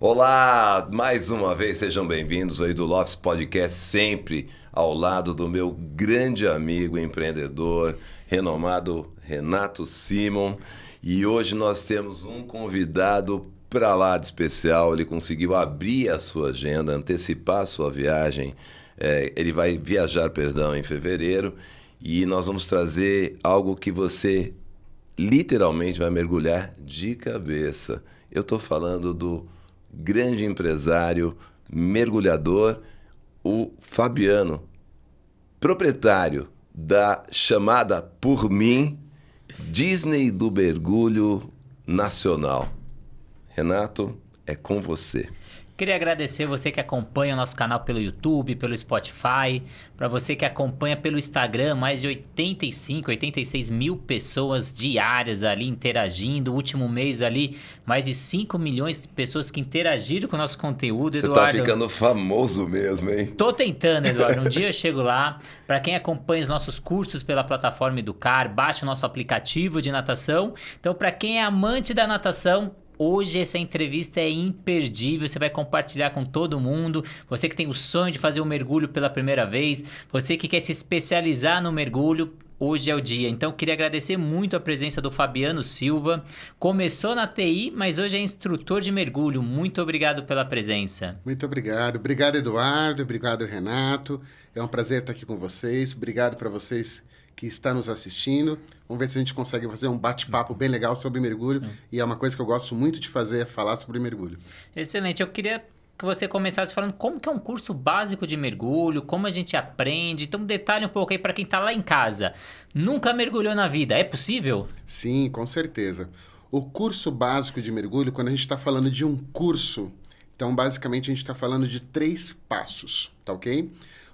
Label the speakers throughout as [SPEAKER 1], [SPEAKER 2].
[SPEAKER 1] Olá, mais uma vez sejam bem-vindos aí do Lofts Podcast, sempre ao lado do meu grande amigo empreendedor, renomado Renato Simon. E hoje nós temos um convidado para lá de especial. Ele conseguiu abrir a sua agenda, antecipar a sua viagem. Ele vai viajar, em fevereiro, e nós vamos trazer algo que você literalmente vai mergulhar de cabeça. Eu estou falando do grande empresário, mergulhador, o Fabiano, proprietário da chamada por mim Disney do Mergulho Nacional. Renato, é com você.
[SPEAKER 2] Queria agradecer você que acompanha o nosso canal pelo YouTube, pelo Spotify, para você que acompanha pelo Instagram, mais de 86 mil pessoas diárias ali interagindo. O último mês ali, mais de 5 milhões de pessoas que interagiram com o nosso conteúdo, Eduardo.
[SPEAKER 1] Você tá ficando famoso mesmo, hein?
[SPEAKER 2] Tô tentando, Eduardo. Um dia eu chego lá. Para quem acompanha os nossos cursos pela plataforma Educar, baixa o nosso aplicativo de natação. Então, para quem é amante da natação, hoje essa entrevista é imperdível, você vai compartilhar com todo mundo. Você que tem o sonho de fazer um mergulho pela primeira vez, você que quer se especializar no mergulho, hoje é o dia. Então, queria agradecer muito a presença do Fabiano Silva. Começou na TI, mas hoje é instrutor de mergulho. Muito obrigado pela presença.
[SPEAKER 3] Muito obrigado. Obrigado, Eduardo. Obrigado, Renato. É um prazer estar aqui com vocês. Obrigado para vocês que estão nos assistindo. Vamos ver se a gente consegue fazer um bate-papo bem legal sobre mergulho. E é uma coisa que eu gosto muito de fazer, é falar sobre mergulho.
[SPEAKER 2] Excelente. Eu queria que você começasse falando como que é um curso básico de mergulho, como a gente aprende. Então, detalhe um pouco aí para quem está lá em casa. Nunca mergulhou na vida, é possível?
[SPEAKER 3] Sim, com certeza. O curso básico de mergulho, quando a gente está falando de um curso, então, basicamente, a gente está falando de 3 passos, tá ok?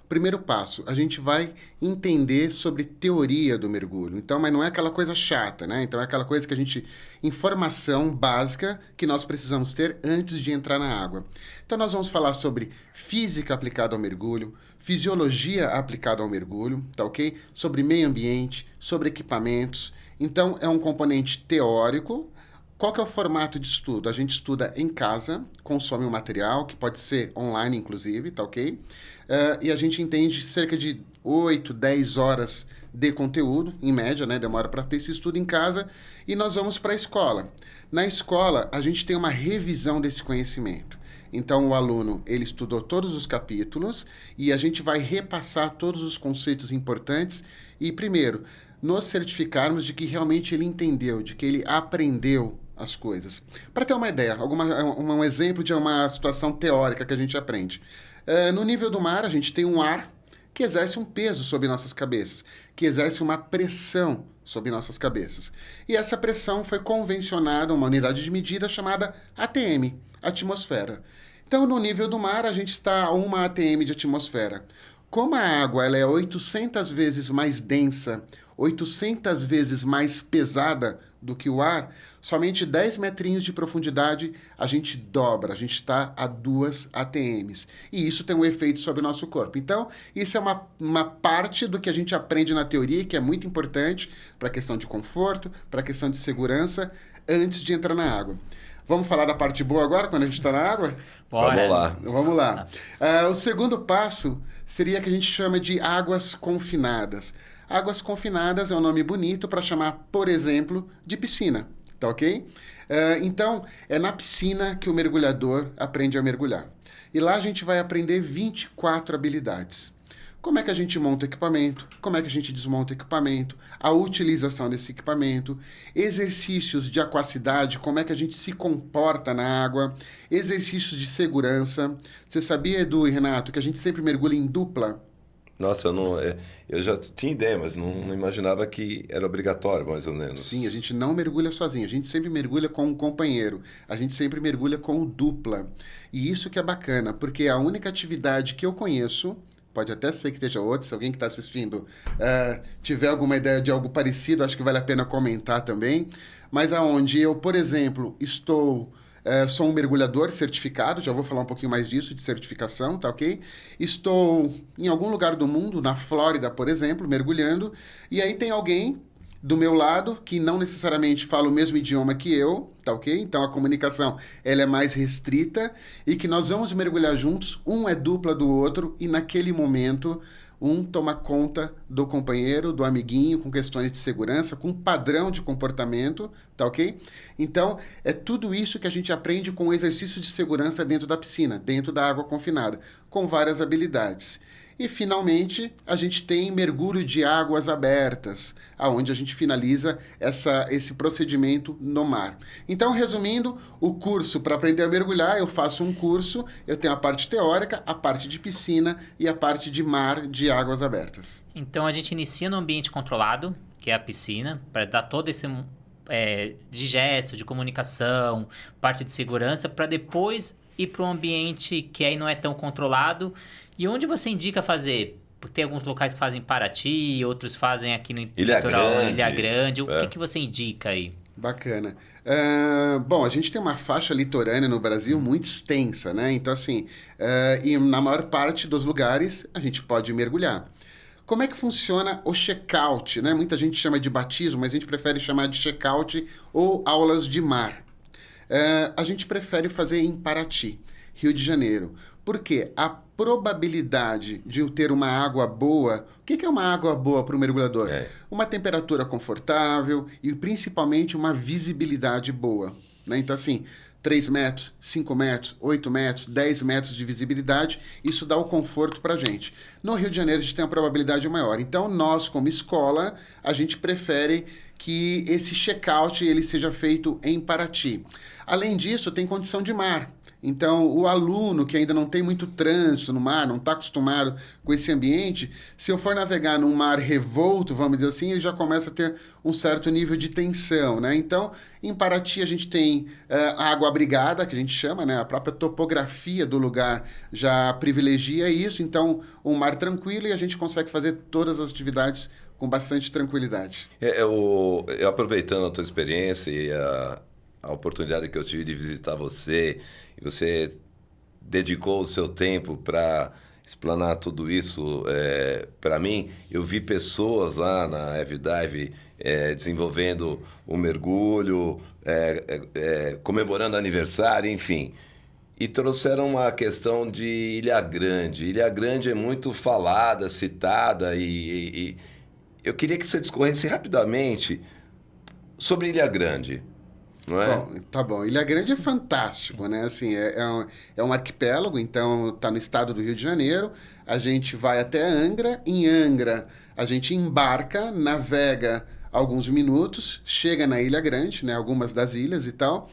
[SPEAKER 3] Primeiro passo, a gente vai entender sobre teoria do mergulho. Então, mas não é aquela coisa chata, né? Então, é aquela coisa que a gente... Informação básica que nós precisamos ter antes de entrar na água. Então, nós vamos falar sobre física aplicada ao mergulho, fisiologia aplicada ao mergulho, tá ok? Sobre meio ambiente, sobre equipamentos. Então, é um componente teórico. Qual que é o formato de estudo? A gente estuda em casa, consome um material, que pode ser online, inclusive, tá ok? E a gente entende cerca de 8, 10 horas de conteúdo, em média, né? Demora para ter esse estudo em casa, e nós vamos para a escola. Na escola, a gente tem uma revisão desse conhecimento. Então, o aluno, ele estudou todos os capítulos, e a gente vai repassar todos os conceitos importantes, e primeiro, nos certificarmos de que realmente ele entendeu, de que ele aprendeu as coisas. Para ter uma ideia, um exemplo de uma situação teórica que a gente aprende. No nível do mar, a gente tem um ar que exerce um peso sobre nossas cabeças, que exerce uma pressão sobre nossas cabeças. E essa pressão foi convencionada a uma unidade de medida chamada ATM, atmosfera. Então, no nível do mar, a gente está a 1 ATM de atmosfera. Como a água ela é 800 vezes mais densa, 800 vezes mais pesada do que o ar, somente 10 metrinhos de profundidade a gente dobra, a gente está a 2 ATMs. E isso tem um efeito sobre o nosso corpo. Então, isso é uma parte do que a gente aprende na teoria, que é muito importante para a questão de conforto, para a questão de segurança, antes de entrar na água. Vamos falar da parte boa agora, quando a gente está na água?
[SPEAKER 2] Bora.
[SPEAKER 1] Vamos lá.
[SPEAKER 3] Vamos lá. O segundo passo seria que a gente chama de águas confinadas. Águas confinadas é um nome bonito para chamar, por exemplo, de piscina, tá ok? Então, é na piscina que o mergulhador aprende a mergulhar. E lá a gente vai aprender 24 habilidades. Como é que a gente monta o equipamento, como é que a gente desmonta o equipamento, a utilização desse equipamento, exercícios de aquacidade, como é que a gente se comporta na água, exercícios de segurança. Você sabia, Edu e Renato, que a gente sempre mergulha em dupla?
[SPEAKER 1] Nossa, eu já tinha ideia, mas não imaginava que era obrigatório, mais ou menos.
[SPEAKER 3] Sim, a gente não mergulha sozinho, a gente sempre mergulha com um companheiro, a gente sempre mergulha com dupla. E isso que é bacana, porque a única atividade que eu conheço, pode até ser que esteja outra, se alguém que está assistindo tiver alguma ideia de algo parecido, acho que vale a pena comentar também, mas aonde eu, por exemplo, sou um mergulhador certificado, já vou falar um pouquinho mais disso, de certificação, tá ok? Estou em algum lugar do mundo, na Flórida, por exemplo, mergulhando, e aí tem alguém do meu lado, que não necessariamente fala o mesmo idioma que eu, tá ok? Então a comunicação ela é mais restrita e que nós vamos mergulhar juntos, um é dupla do outro e naquele momento um toma conta do companheiro, do amiguinho, com questões de segurança, com padrão de comportamento, tá ok? Então, é tudo isso que a gente aprende com o exercício de segurança dentro da piscina, dentro da água confinada, com várias habilidades. E, finalmente, a gente tem mergulho de águas abertas, aonde a gente finaliza esse procedimento no mar. Então, resumindo, o curso para aprender a mergulhar, eu faço um curso, eu tenho a parte teórica, a parte de piscina e a parte de mar de águas abertas.
[SPEAKER 2] Então, a gente inicia no ambiente controlado, que é a piscina, para dar todo esse de gesto, de comunicação, parte de segurança, para depois ir para um ambiente que aí não é tão controlado. E onde você indica fazer? Porque tem alguns locais que fazem em Paraty, outros fazem aqui no litoral Ilha Grande. O que você indica aí?
[SPEAKER 3] Bacana. Bom, a gente tem uma faixa litorânea no Brasil muito extensa, né? Então, assim, e na maior parte dos lugares a gente pode mergulhar. Como é que funciona o check-out, né? Muita gente chama de batismo, mas a gente prefere chamar de check-out ou aulas de mar. A gente prefere fazer em Paraty, Rio de Janeiro. Por quê? A probabilidade de eu ter uma água boa... O que é uma água boa para o mergulhador? Uma temperatura confortável e, principalmente, uma visibilidade boa, né? Então, assim, 3 metros, 5 metros, 8 metros, 10 metros de visibilidade, isso dá o conforto para a gente. No Rio de Janeiro, a gente tem uma probabilidade maior. Então, nós, como escola, a gente prefere que esse check-out ele seja feito em Paraty. Além disso, tem condição de mar. Então, o aluno que ainda não tem muito trânsito no mar, não está acostumado com esse ambiente, se eu for navegar num mar revolto, vamos dizer assim, ele já começa a ter um certo nível de tensão, né? Então, em Paraty a gente tem a água abrigada, que a gente chama, né? A própria topografia do lugar já privilegia isso. Então, um mar tranquilo e a gente consegue fazer todas as atividades com bastante tranquilidade.
[SPEAKER 1] Eu aproveitando a tua experiência e a oportunidade que eu tive de visitar você, e você dedicou o seu tempo para explanar tudo isso para mim, eu vi pessoas lá na F-Dive desenvolvendo o mergulho, comemorando aniversário, enfim. E trouxeram uma questão de Ilha Grande. Ilha Grande é muito falada, citada, e eu queria que você discorresse rapidamente sobre Ilha Grande. Não é?
[SPEAKER 3] Bom, tá bom. Ilha Grande é fantástico, né? Assim, é um arquipélago, então está no estado do Rio de Janeiro. A gente vai até Angra. Em Angra, a gente embarca, navega alguns minutos, chega na Ilha Grande, né? Algumas das ilhas e tal.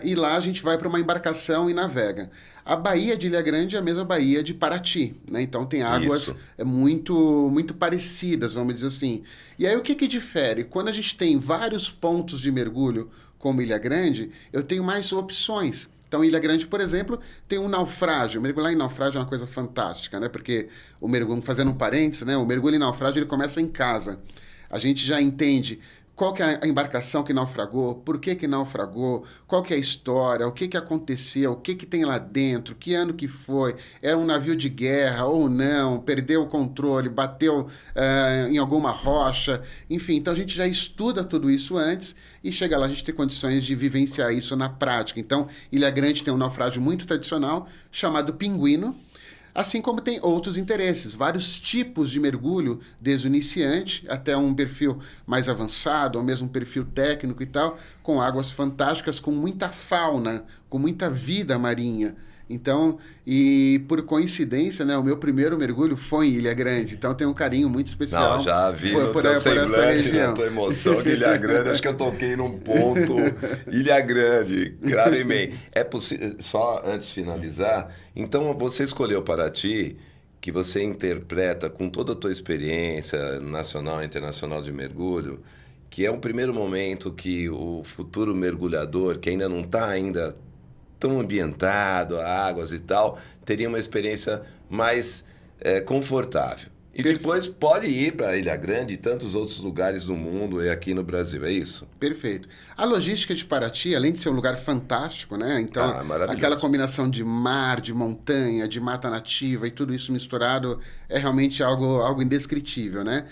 [SPEAKER 3] E lá a gente vai para uma embarcação e navega. A Baía de Ilha Grande é a mesma Baía de Paraty, né? Então tem águas muito, muito parecidas, vamos dizer assim. E aí o que difere? Quando a gente tem vários pontos de mergulho, como Ilha Grande, eu tenho mais opções. Então, Ilha Grande, por exemplo, tem um naufrágio. Mergulhar em naufrágio é uma coisa fantástica, né? Porque o mergulho, fazendo um parênteses, né? O mergulho em naufrágio ele começa em casa. A gente já entende qual que é a embarcação que naufragou, por que naufragou, qual que é a história, o que aconteceu, o que tem lá dentro, que ano que foi, era um navio de guerra ou não, perdeu o controle, bateu em alguma rocha, enfim. Então, a gente já estuda tudo isso antes e chega lá, a gente tem condições de vivenciar isso na prática. Então, Ilha Grande tem um naufrágio muito tradicional chamado Pinguino, assim como tem outros interesses, vários tipos de mergulho, desde o iniciante até um perfil mais avançado, ou mesmo um perfil técnico e tal, com águas fantásticas, com muita fauna, com muita vida marinha. Então, e por coincidência, né, o meu primeiro mergulho foi em Ilha Grande, então tem um carinho muito especial.
[SPEAKER 1] Não, já vi no teu semblante, na tua emoção, que Ilha Grande, acho que eu toquei num ponto, Ilha Grande, gravei bem. É possível, só antes de finalizar, então você escolheu Paraty, que você interpreta com toda a tua experiência nacional e internacional de mergulho, que é um primeiro momento que o futuro mergulhador, que ainda não está tão ambientado, águas e tal, teria uma experiência mais confortável. E depois pode ir para Ilha Grande e tantos outros lugares do mundo e aqui no Brasil, é isso?
[SPEAKER 3] Perfeito. A logística de Paraty, além de ser um lugar fantástico, né? Então, aquela combinação de mar, de montanha, de mata nativa e tudo isso misturado é realmente algo indescritível, né?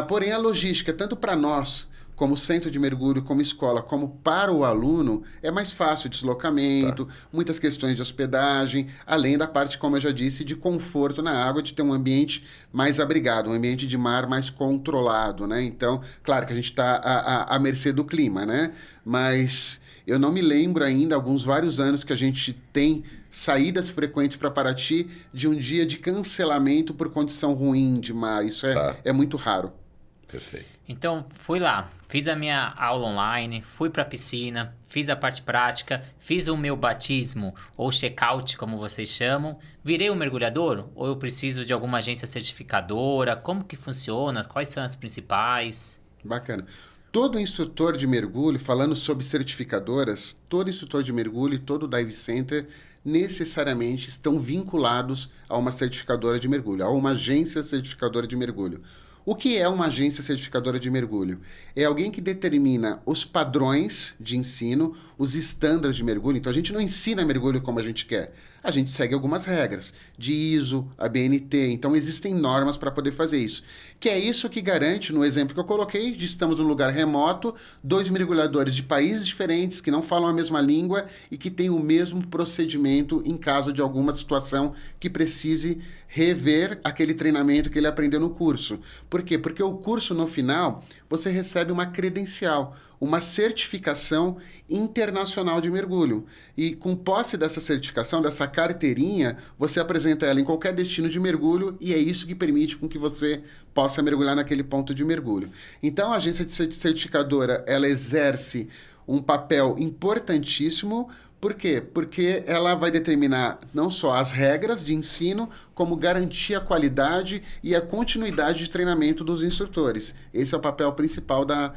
[SPEAKER 3] Porém, a logística, tanto para nós, como centro de mergulho, como escola, como para o aluno, é mais fácil o deslocamento, muitas questões de hospedagem, além da parte, como eu já disse, de conforto na água, de ter um ambiente mais abrigado, um ambiente de mar mais controlado, né? Então, claro que a gente está à mercê do clima, né? Mas eu não me lembro ainda, vários anos que a gente tem saídas frequentes para Paraty de um dia de cancelamento por condição ruim de mar. Isso é muito raro.
[SPEAKER 1] Perfeito.
[SPEAKER 2] Então, fui lá, fiz a minha aula online, fui para a piscina, fiz a parte prática, fiz o meu batismo ou check-out, como vocês chamam. Virei um mergulhador? Ou eu preciso de alguma agência certificadora? Como que funciona? Quais são as principais?
[SPEAKER 3] Bacana. Todo instrutor de mergulho, falando sobre certificadoras, todo instrutor de mergulho e todo dive center necessariamente estão vinculados a uma certificadora de mergulho, a uma agência certificadora de mergulho. O que é uma agência certificadora de mergulho? É alguém que determina os padrões de ensino, os estándares de mergulho. Então, a gente não ensina mergulho como a gente quer. A gente segue algumas regras de ISO, ABNT. Então, existem normas para poder fazer isso. Que é isso que garante, no exemplo que eu coloquei, de estamos num lugar remoto, 2 mergulhadores de países diferentes, que não falam a mesma língua e que têm o mesmo procedimento em caso de alguma situação que precise rever aquele treinamento que ele aprendeu no curso. Por quê? Porque o curso, no final, você recebe uma credencial, uma certificação internacional de mergulho. E com posse dessa certificação, dessa carteirinha, você apresenta ela em qualquer destino de mergulho e é isso que permite com que você possa mergulhar naquele ponto de mergulho. Então, a agência de certificadora, ela exerce um papel importantíssimo. Por quê? Porque ela vai determinar não só as regras de ensino, como garantir a qualidade e a continuidade de treinamento dos instrutores. Esse é o papel principal da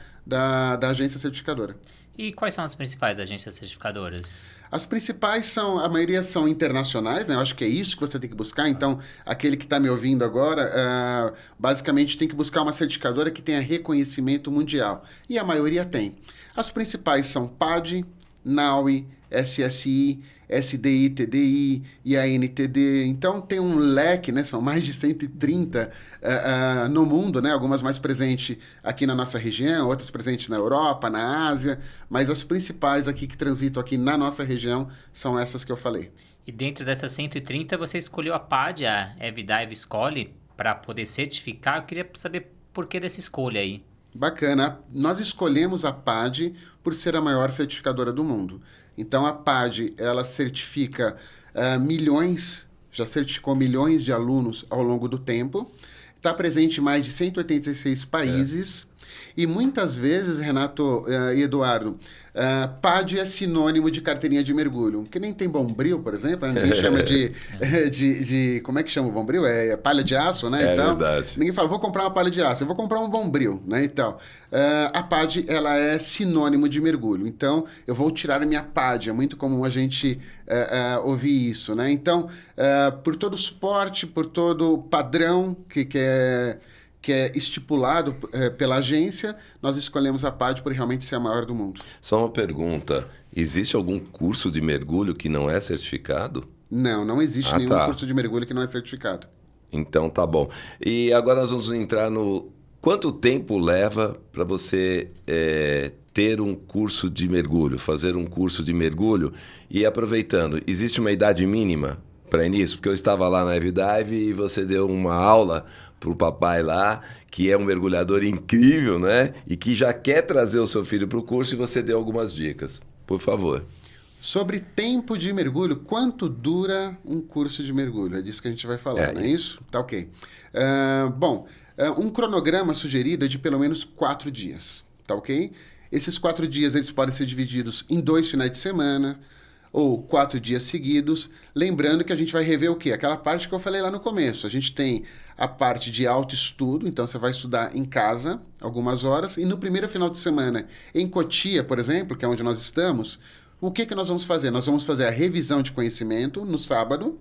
[SPEAKER 3] agência certificadora.
[SPEAKER 2] E quais são as principais agências certificadoras?
[SPEAKER 3] As principais a maioria são internacionais, né? Eu acho que é isso que você tem que buscar. Então, aquele que está me ouvindo agora, basicamente tem que buscar uma certificadora que tenha reconhecimento mundial. E a maioria tem. As principais são PADI, NAUI, SSI, SDI, TDI e ANTD. Então, tem um leque, né? São mais de 130 no mundo, né? Algumas mais presentes aqui na nossa região, outras presentes na Europa, na Ásia, mas as principais aqui que transitam aqui na nossa região são essas que eu falei.
[SPEAKER 2] E dentro dessas 130, você escolheu a PAD, a Evdive School, para poder certificar. Eu queria saber por que dessa escolha aí.
[SPEAKER 3] Bacana. Nós escolhemos a PAD por ser a maior certificadora do mundo. Então, a PAD, ela certifica milhões, já certificou milhões de alunos ao longo do tempo, está presente em mais de 186 países, e muitas vezes, Renato e Eduardo, PAD é sinônimo de carteirinha de mergulho, que nem tem bombril, por exemplo, né? Ninguém chama de... Como é que chama o bombril? É palha de aço, né? Então,
[SPEAKER 1] verdade.
[SPEAKER 3] Ninguém fala, vou comprar uma palha de aço, eu vou comprar um bombril, né? Então, a PAD, ela é sinônimo de mergulho. Então, eu vou tirar a minha PAD. É muito comum a gente ouvir isso, né? Então, por todo o suporte, por todo o padrão que é estipulado pela agência, nós escolhemos a PAD por realmente ser a maior do mundo.
[SPEAKER 1] Só uma pergunta. Existe algum curso de mergulho que não é certificado?
[SPEAKER 3] Não existe nenhum curso de mergulho que não é certificado.
[SPEAKER 1] Então tá bom. E agora nós vamos entrar no... Quanto tempo leva para você ter um curso de mergulho, fazer um curso de mergulho? E aproveitando, existe uma idade mínima para início? Porque eu estava lá na Evdive e você deu uma aula para o papai lá, que é um mergulhador incrível, né? E que já quer trazer o seu filho para o curso, e você deu algumas dicas. Por favor.
[SPEAKER 3] Sobre tempo de mergulho, quanto dura um curso de mergulho? É disso que a gente vai falar, não é isso? Tá ok. Um cronograma sugerido é de pelo menos 4 dias, tá ok? Esses 4 dias eles podem ser divididos em 2 finais de semana, ou 4 dias seguidos, lembrando que a gente vai rever o quê? Aquela parte que eu falei lá no começo. A gente tem a parte de autoestudo, então você vai estudar em casa algumas horas, e no primeiro final de semana, em Cotia, por exemplo, que é onde nós estamos, o que nós vamos fazer? Nós vamos fazer a revisão de conhecimento no sábado,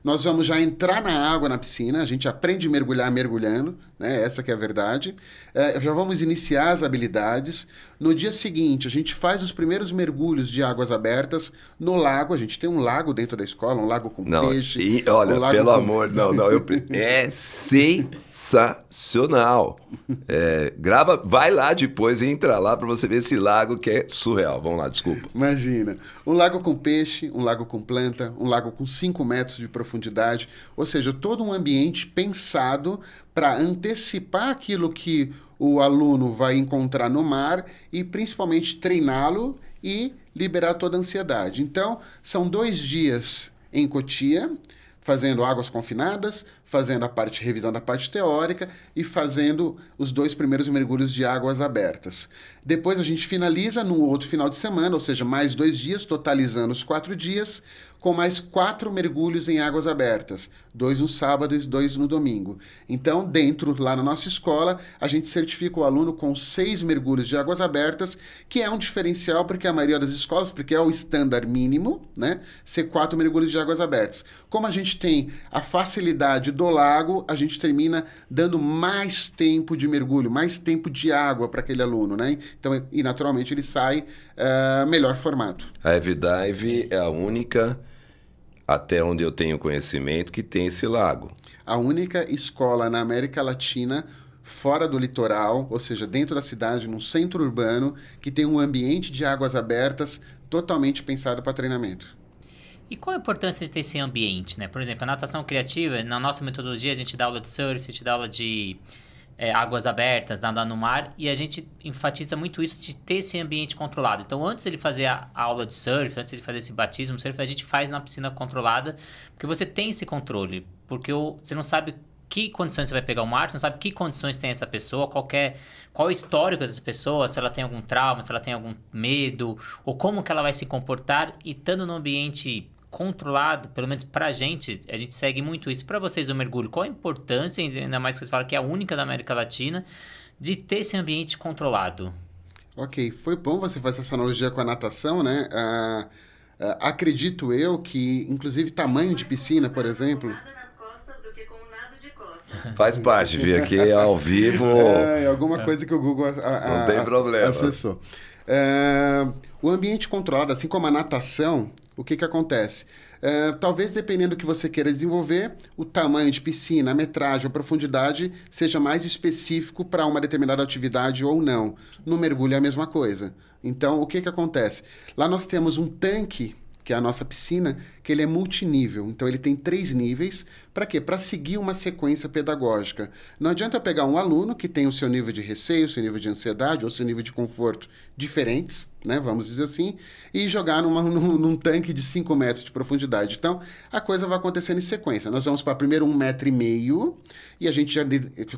[SPEAKER 3] nós vamos já entrar na água, na piscina, a gente aprende a mergulhar mergulhando, né? Essa que é a verdade. Já vamos iniciar as habilidades. No dia seguinte, a gente faz os primeiros mergulhos de águas abertas no lago. A gente tem um lago dentro da escola, um lago com peixe.
[SPEAKER 1] E, olha,
[SPEAKER 3] um lago
[SPEAKER 1] pelo
[SPEAKER 3] com...
[SPEAKER 1] amor, é sensacional. Vai lá depois e entra lá para você ver esse lago que é surreal. Vamos lá, desculpa.
[SPEAKER 3] Imagina, um lago com peixe, um lago com planta, um lago com 5 metros de profundidade, ou seja, todo um ambiente pensado para antecipar aquilo que o aluno vai encontrar no mar e principalmente treiná-lo e liberar toda a ansiedade. Então, são 2 dias em Cotia, fazendo águas confinadas, fazendo a revisão da parte teórica e fazendo os 2 primeiros mergulhos de águas abertas. Depois a gente finaliza no outro final de semana, ou seja, mais 2 dias, totalizando os 4 dias, com mais 4 mergulhos em águas abertas, 2 no sábado e 2 no domingo. Então, lá na nossa escola, a gente certifica o aluno com 6 mergulhos de águas abertas, que é um diferencial porque a maioria das escolas, porque é o estándar mínimo, né, ser 4 mergulhos de águas abertas. Como a gente tem a facilidade do lago, a gente termina dando mais tempo de mergulho, mais tempo de água para aquele aluno, né? Então, e naturalmente ele sai melhor formado.
[SPEAKER 1] A Evdive é a única, até onde eu tenho conhecimento, que tem esse lago.
[SPEAKER 3] A única escola na América Latina fora do litoral, ou seja, dentro da cidade, num centro urbano, que tem um ambiente de águas abertas totalmente pensado para treinamento.
[SPEAKER 2] E qual a importância de ter esse ambiente, né? Por exemplo, a natação criativa, na nossa metodologia, a gente dá aula de surf, a gente dá aula de águas abertas, nadar no mar, e a gente enfatiza muito isso de ter esse ambiente controlado. Então, antes de ele fazer a aula de surf, antes de fazer esse batismo no surf, a gente faz na piscina controlada, porque você tem esse controle, porque você não sabe que condições você vai pegar o mar, você não sabe que condições tem essa pessoa, qual é o histórico dessa pessoa, se ela tem algum trauma, se ela tem algum medo, ou como que ela vai se comportar, e estando no ambiente controlado, pelo menos pra gente, a gente segue muito isso. Para vocês do mergulho, qual a importância, ainda mais que vocês falam que é a única da América Latina, de ter esse ambiente controlado?
[SPEAKER 3] Ok, foi bom você fazer essa analogia com a natação, né? Acredito eu que, inclusive, tamanho de piscina, por exemplo...
[SPEAKER 1] Faz parte, Vi, aqui ao vivo...
[SPEAKER 3] alguma coisa que o Google
[SPEAKER 1] não tem problema.
[SPEAKER 3] Acessou. O ambiente controlado, assim como a natação, o que acontece? Talvez, dependendo do que você queira desenvolver, o tamanho de piscina, a metragem, a profundidade seja mais específico para uma determinada atividade ou não. No mergulho é a mesma coisa. Então, o que acontece? Lá nós temos um tanque, que é a nossa piscina, que ele é multinível. Então, ele tem 3 níveis. Para quê? Para seguir uma sequência pedagógica. Não adianta pegar um aluno que tem o seu nível de receio, seu nível de ansiedade ou seu nível de conforto diferentes, né? Vamos dizer assim, e jogar num tanque de 5 metros de profundidade. Então, a coisa vai acontecendo em sequência. Nós vamos para primeiro 1,5 metro e a gente já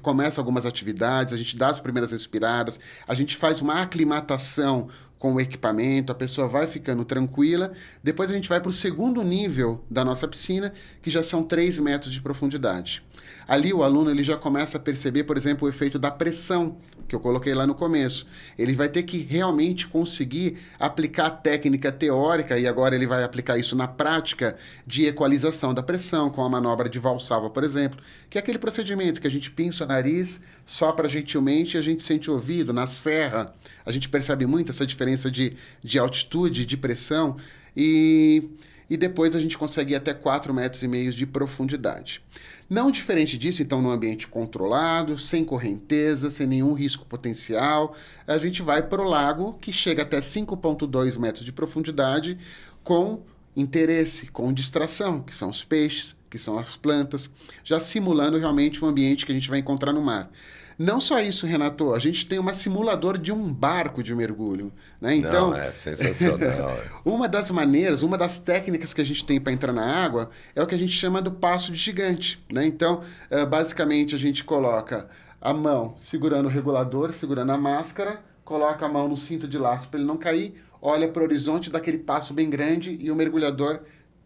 [SPEAKER 3] começa algumas atividades, a gente dá as primeiras respiradas, a gente faz uma aclimatação com o equipamento, a pessoa vai ficando tranquila. Depois a gente vai para o segundo nível da nossa piscina, que já são 3 metros de profundidade. Ali o aluno ele já começa a perceber, por exemplo, o efeito da pressão, que eu coloquei lá no começo. Ele vai ter que realmente conseguir aplicar a técnica teórica, e agora ele vai aplicar isso na prática, de equalização da pressão, com a manobra de Valsalva, por exemplo, que é aquele procedimento que a gente pinça o nariz, sopra gentilmente e a gente sente o ouvido. Na serra, a gente percebe muito essa diferença de altitude, de pressão, e depois a gente consegue ir até 4,5 metros de profundidade. Não diferente disso, então, no ambiente controlado, sem correnteza, sem nenhum risco potencial, a gente vai para o lago, que chega até 5,2 metros de profundidade, com interesse, com distração, que são os peixes, que são as plantas, já simulando realmente o ambiente que a gente vai encontrar no mar. Não só isso, Renato, a gente tem um simulador de um barco de mergulho, né? Então,
[SPEAKER 1] não, é sensacional.
[SPEAKER 3] Uma das maneiras, uma das técnicas que a gente tem para entrar na água é o que a gente chama do passo de gigante, né? Então, basicamente, a gente coloca a mão segurando o regulador, segurando a máscara, coloca a mão no cinto de laço para ele não cair, olha para o horizonte daquele passo bem grande e o mergulhador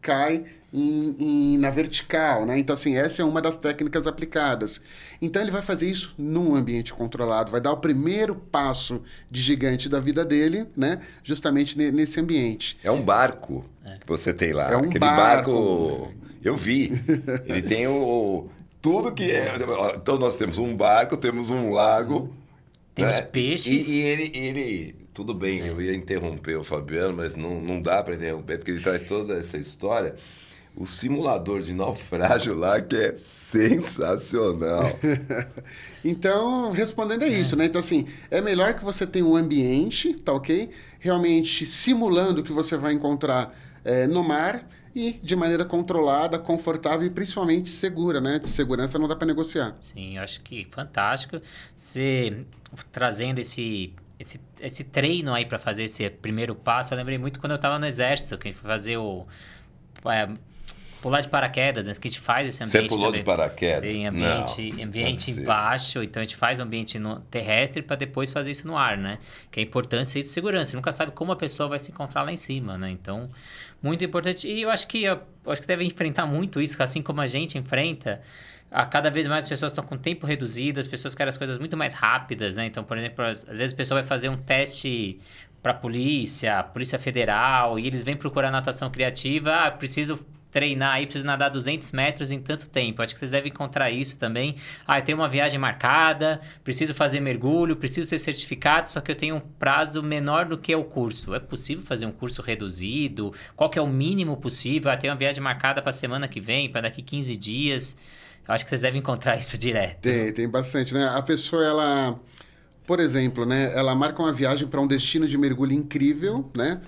[SPEAKER 3] cai na vertical, né? Então, assim, essa é uma das técnicas aplicadas. Então, ele vai fazer isso num ambiente controlado, vai dar o primeiro passo de gigante da vida dele, né? Justamente nesse ambiente.
[SPEAKER 1] É um barco que você tem lá.
[SPEAKER 3] É um
[SPEAKER 1] Aquele
[SPEAKER 3] barco.
[SPEAKER 1] Eu vi. Ele tem tudo que é... Então, nós temos um barco, temos um lago...
[SPEAKER 2] Temos peixes.
[SPEAKER 1] E ele... Tudo bem, eu ia interromper o Fabiano, mas não dá para interromper, porque ele traz toda essa história. O simulador de naufrágio lá, que é sensacional.
[SPEAKER 3] Então, respondendo a isso, né? Então, assim, é melhor que você tenha um ambiente, tá ok? Realmente simulando o que você vai encontrar no mar e de maneira controlada, confortável e principalmente segura, né? De segurança não dá para negociar.
[SPEAKER 2] Sim, eu acho que fantástico. Você trazendo esse treino aí para fazer esse primeiro passo, eu lembrei muito quando eu estava no exército, que a gente foi fazer pular de paraquedas, né? Que a gente faz esse ambiente.
[SPEAKER 1] Você pulou
[SPEAKER 2] também.
[SPEAKER 1] De paraquedas?
[SPEAKER 2] Sim, ambiente embaixo, então a gente faz um ambiente terrestre para depois fazer isso no ar, né? Que é importante isso de segurança. Você nunca sabe como a pessoa vai se encontrar lá em cima, né? Então, muito importante. E eu acho que deve enfrentar muito isso, assim como a gente enfrenta. Cada vez mais as pessoas estão com tempo reduzido, as pessoas querem as coisas muito mais rápidas, né? Então, por exemplo, às vezes a pessoa vai fazer um teste para a Polícia Federal, e eles vêm procurar natação criativa, preciso treinar aí, preciso nadar 200 metros em tanto tempo. Acho que vocês devem encontrar isso também. Eu tenho uma viagem marcada, preciso fazer mergulho, preciso ser certificado, só que eu tenho um prazo menor do que o curso. É possível fazer um curso reduzido? Qual que é o mínimo possível? Tenho uma viagem marcada para a semana que vem, para daqui 15 dias. Eu acho que vocês devem encontrar isso direto.
[SPEAKER 3] Tem bastante, né? A pessoa, ela... Por exemplo, né? Ela marca uma viagem para um destino de mergulho incrível, né?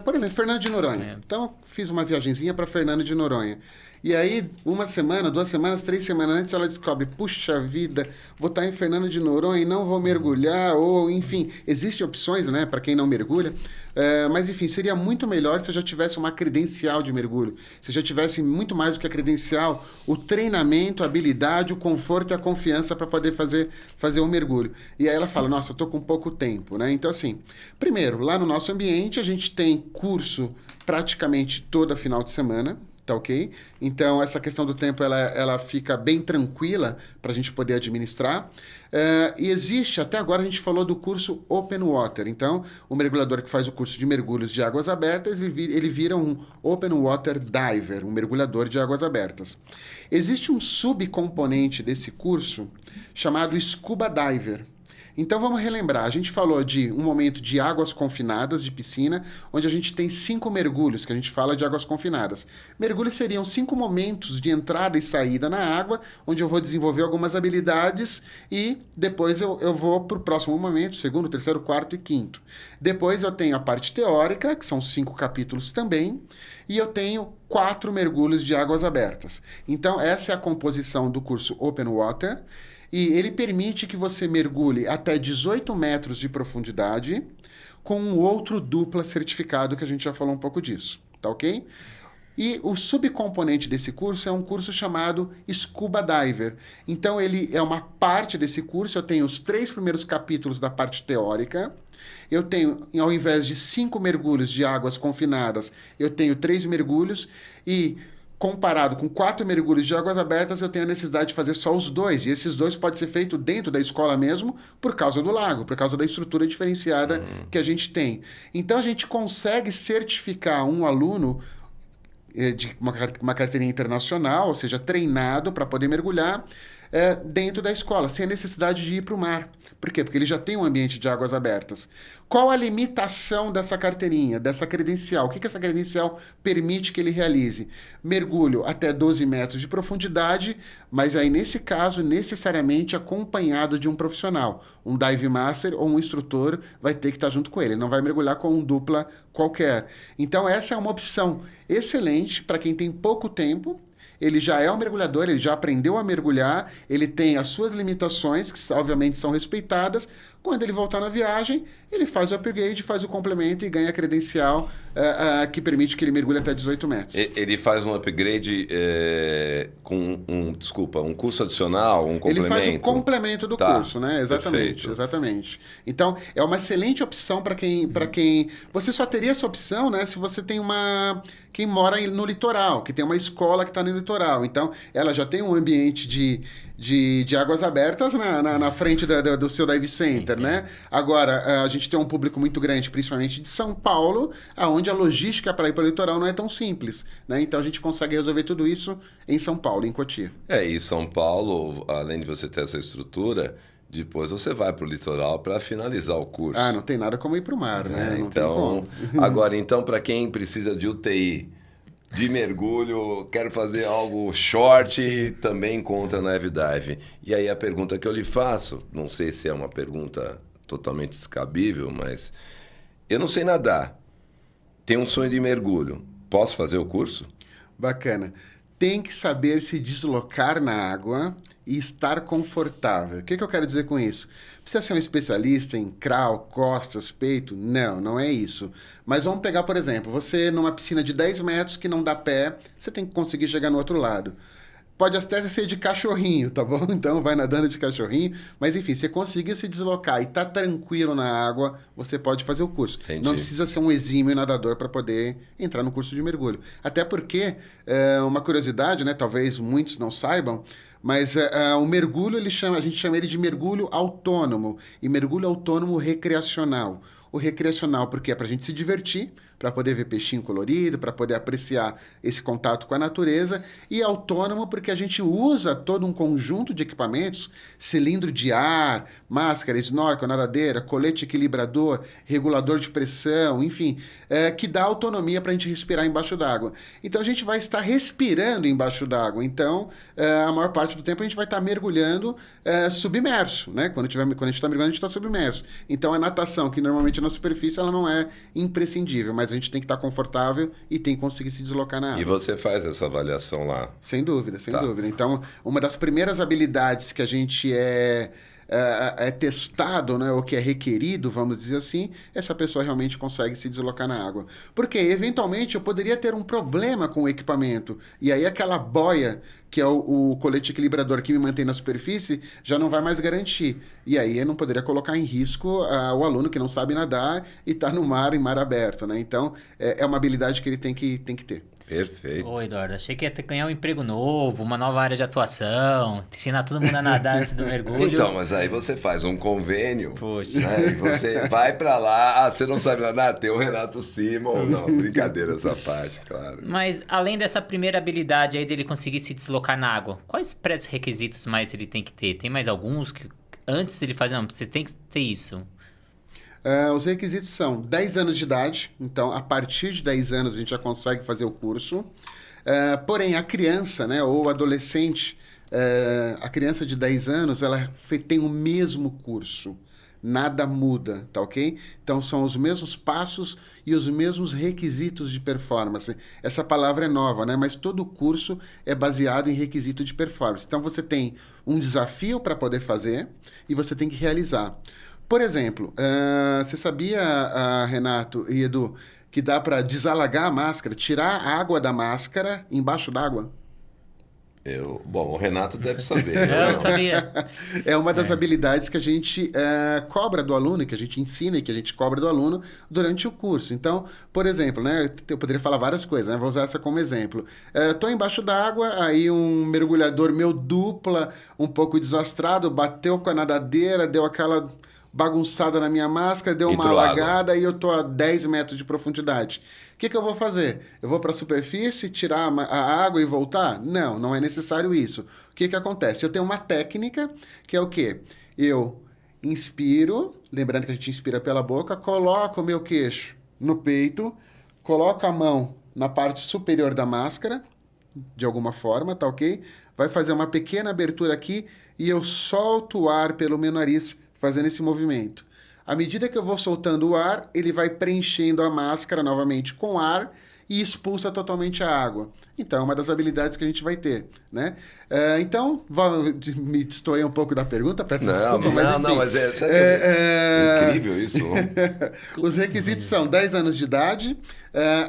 [SPEAKER 3] Por exemplo, Fernando de Noronha. Então, fiz uma viagenzinha para Fernando de Noronha. E aí, 1 semana, 2 semanas, 3 semanas antes, ela descobre, puxa vida, vou estar em Fernando de Noronha e não vou mergulhar, ou enfim, existem opções, né, para quem não mergulha, mas enfim, seria muito melhor se eu já tivesse uma credencial de mergulho, se já tivesse muito mais do que a credencial, o treinamento, a habilidade, o conforto e a confiança para poder fazer um mergulho. E aí ela fala, nossa, eu estou com pouco tempo, né? Então, assim, primeiro, lá no nosso ambiente, a gente tem curso praticamente toda final de semana, tá ok? Então, essa questão do tempo, ela fica bem tranquila para a gente poder administrar. E existe, até agora a gente falou do curso Open Water. Então, o mergulhador que faz o curso de mergulhos de águas abertas, ele vira um Open Water Diver, um mergulhador de águas abertas. Existe um subcomponente desse curso chamado Scuba Diver. Então, vamos relembrar. A gente falou de um momento de águas confinadas, de piscina, onde a gente tem 5 mergulhos, que a gente fala de águas confinadas. Mergulhos seriam 5 momentos de entrada e saída na água, onde eu vou desenvolver algumas habilidades e depois eu vou para o próximo momento, segundo, terceiro, quarto e quinto. Depois eu tenho a parte teórica, que são 5 capítulos também, e eu tenho 4 mergulhos de águas abertas. Então, essa é a composição do curso Open Water. E ele permite que você mergulhe até 18 metros de profundidade com um outro dupla certificado, que a gente já falou um pouco disso, tá ok? E o subcomponente desse curso é um curso chamado Scuba Diver. Então, ele é uma parte desse curso, eu tenho os 3 primeiros capítulos da parte teórica, eu tenho, ao invés de 5 mergulhos de águas confinadas, eu tenho 3 mergulhos e... comparado com 4 mergulhos de águas abertas, eu tenho a necessidade de fazer só os 2. E esses 2 podem ser feitos dentro da escola mesmo, por causa do lago, por causa da estrutura diferenciada que a gente tem. Então, a gente consegue certificar um aluno de uma carteirinha internacional, ou seja, treinado para poder mergulhar dentro da escola, sem a necessidade de ir para o mar. Por quê? Porque ele já tem um ambiente de águas abertas. Qual a limitação dessa carteirinha, dessa credencial? O que essa credencial permite que ele realize? Mergulho até 12 metros de profundidade, mas aí, nesse caso, necessariamente acompanhado de um profissional. Um dive master ou um instrutor vai ter que estar junto com ele. Ele não vai mergulhar com um dupla qualquer. Então, essa é uma opção excelente para quem tem pouco tempo. Ele já é um mergulhador, ele já aprendeu a mergulhar, ele tem as suas limitações, que obviamente são respeitadas, Quando ele voltar na viagem, ele faz o upgrade, faz o complemento e ganha a credencial que permite que ele mergulhe até 18 metros.
[SPEAKER 1] Ele faz um upgrade com um curso adicional, um complemento?
[SPEAKER 3] Ele faz o complemento do curso, né?
[SPEAKER 1] Perfeito.
[SPEAKER 3] Exatamente. Então, é uma excelente opção para quem... Você só teria essa opção, né, se você tem quem mora no litoral, que tem uma escola que está no litoral. Então, ela já tem um ambiente de águas abertas na frente do seu dive center, né? Agora, a gente tem um público muito grande, principalmente de São Paulo, onde a logística para ir para o litoral não é tão simples, né? Então, a gente consegue resolver tudo isso em São Paulo, em Cotia.
[SPEAKER 1] E São Paulo, além de você ter essa estrutura, depois você vai para o litoral para finalizar o curso.
[SPEAKER 3] Não tem nada como ir para o mar, né? Não
[SPEAKER 1] então,
[SPEAKER 3] tem como.
[SPEAKER 1] Agora, então, para quem precisa de UTI, de mergulho, quero fazer algo short, também encontra na Evdive. E aí a pergunta que eu lhe faço, não sei se é uma pergunta totalmente descabível, mas eu não sei nadar, tenho um sonho de mergulho, posso fazer o curso?
[SPEAKER 3] Bacana. Tem que saber se deslocar na água e estar confortável. O que eu quero dizer com isso? Precisa ser um especialista em crawl, costas, peito? Não, não é isso. Mas vamos pegar, por exemplo, você numa piscina de 10 metros que não dá pé, você tem que conseguir chegar no outro lado. Pode até ser de cachorrinho, tá bom? Então vai nadando de cachorrinho. Mas enfim, você conseguiu se deslocar e tá tranquilo na água, você pode fazer o curso.
[SPEAKER 1] Entendi.
[SPEAKER 3] Não precisa ser um exímio nadador para poder entrar no curso de mergulho. Até porque, uma curiosidade, né? Talvez muitos não saibam, mas o mergulho, a gente chama ele de mergulho autônomo e mergulho autônomo recreacional. O recreacional porque é para a gente se divertir, para poder ver peixinho colorido, para poder apreciar esse contato com a natureza, e autônomo porque a gente usa todo um conjunto de equipamentos, cilindro de ar, máscara, snorkel, nadadeira, colete equilibrador, regulador de pressão, enfim, que dá autonomia para a gente respirar embaixo d'água. Então a gente vai estar respirando embaixo d'água, então a maior parte do tempo a gente vai estar mergulhando submerso, né? Quando a gente está mergulhando, a gente está submerso. Então a natação, que normalmente na superfície, ela não é imprescindível, mas a gente tem que estar confortável e tem que conseguir se deslocar na água.
[SPEAKER 1] E você faz essa avaliação lá?
[SPEAKER 3] Sem dúvida, sem dúvida. Então, uma das primeiras habilidades que a gente é testado, né, ou que é requerido, vamos dizer assim, essa pessoa realmente consegue se deslocar na água. Porque, eventualmente, eu poderia ter um problema com o equipamento, e aí aquela boia, que é o colete equilibrador que me mantém na superfície, já não vai mais garantir. E aí eu não poderia colocar em risco o aluno que não sabe nadar e está no mar, em mar aberto, né? Então, é uma habilidade que ele tem que ter.
[SPEAKER 1] Perfeito.
[SPEAKER 2] Ô, Eduardo, achei que ia ganhar um emprego novo, uma nova área de atuação, ensinar todo mundo a nadar antes do mergulho.
[SPEAKER 1] Então, mas aí você faz um convênio,
[SPEAKER 2] Poxa.
[SPEAKER 1] né? E você vai pra lá, você não sabe nadar, tem o Renato Simon. Não, brincadeira essa parte, claro.
[SPEAKER 2] Mas além dessa primeira habilidade aí dele conseguir se deslocar na água, quais pré-requisitos mais ele tem que ter? Tem mais alguns que antes dele fazer? Não, você tem que ter isso.
[SPEAKER 3] Os requisitos são 10 anos de idade, então a partir de 10 anos a gente já consegue fazer o curso. Porém, a criança, né, ou adolescente, a criança de 10 anos, ela tem o mesmo curso. Nada muda, tá ok? Então, são os mesmos passos e os mesmos requisitos de performance. Essa palavra é nova, né? Mas todo o curso é baseado em requisito de performance. Então, você tem um desafio para poder fazer e você tem que realizar. Por exemplo, você sabia, Renato e Edu, que dá para desalagar a máscara, tirar a água da máscara embaixo d'água?
[SPEAKER 1] Bom, o Renato deve saber.
[SPEAKER 2] Eu não sabia.
[SPEAKER 3] É uma das habilidades que a gente cobra do aluno, que a gente ensina e que a gente cobra do aluno durante o curso. Então, por exemplo, né, eu poderia falar várias coisas, né, vou usar essa como exemplo. Estou embaixo d'água, aí um mergulhador meu dupla, um pouco desastrado, bateu com a nadadeira, deu aquela bagunçada na minha máscara, deu uma alagada e eu tô a 10 metros de profundidade. O que eu vou fazer? Eu vou para a superfície, tirar a água e voltar? Não, não é necessário isso. O que acontece? Eu tenho uma técnica que é o quê? Eu inspiro, lembrando que a gente inspira pela boca, coloco o meu queixo no peito, coloco a mão na parte superior da máscara, de alguma forma, tá ok? Vai fazer uma pequena abertura aqui e eu solto o ar pelo meu nariz, fazendo esse movimento. À medida que eu vou soltando o ar, ele vai preenchendo a máscara novamente com ar e expulsa totalmente a água. Então, é uma das habilidades que a gente vai ter, né? Então, me destoei um pouco da pergunta, peço desculpa, mas enfim.
[SPEAKER 1] Não, mas sabe é incrível isso.
[SPEAKER 3] Os requisitos são 10 anos de idade,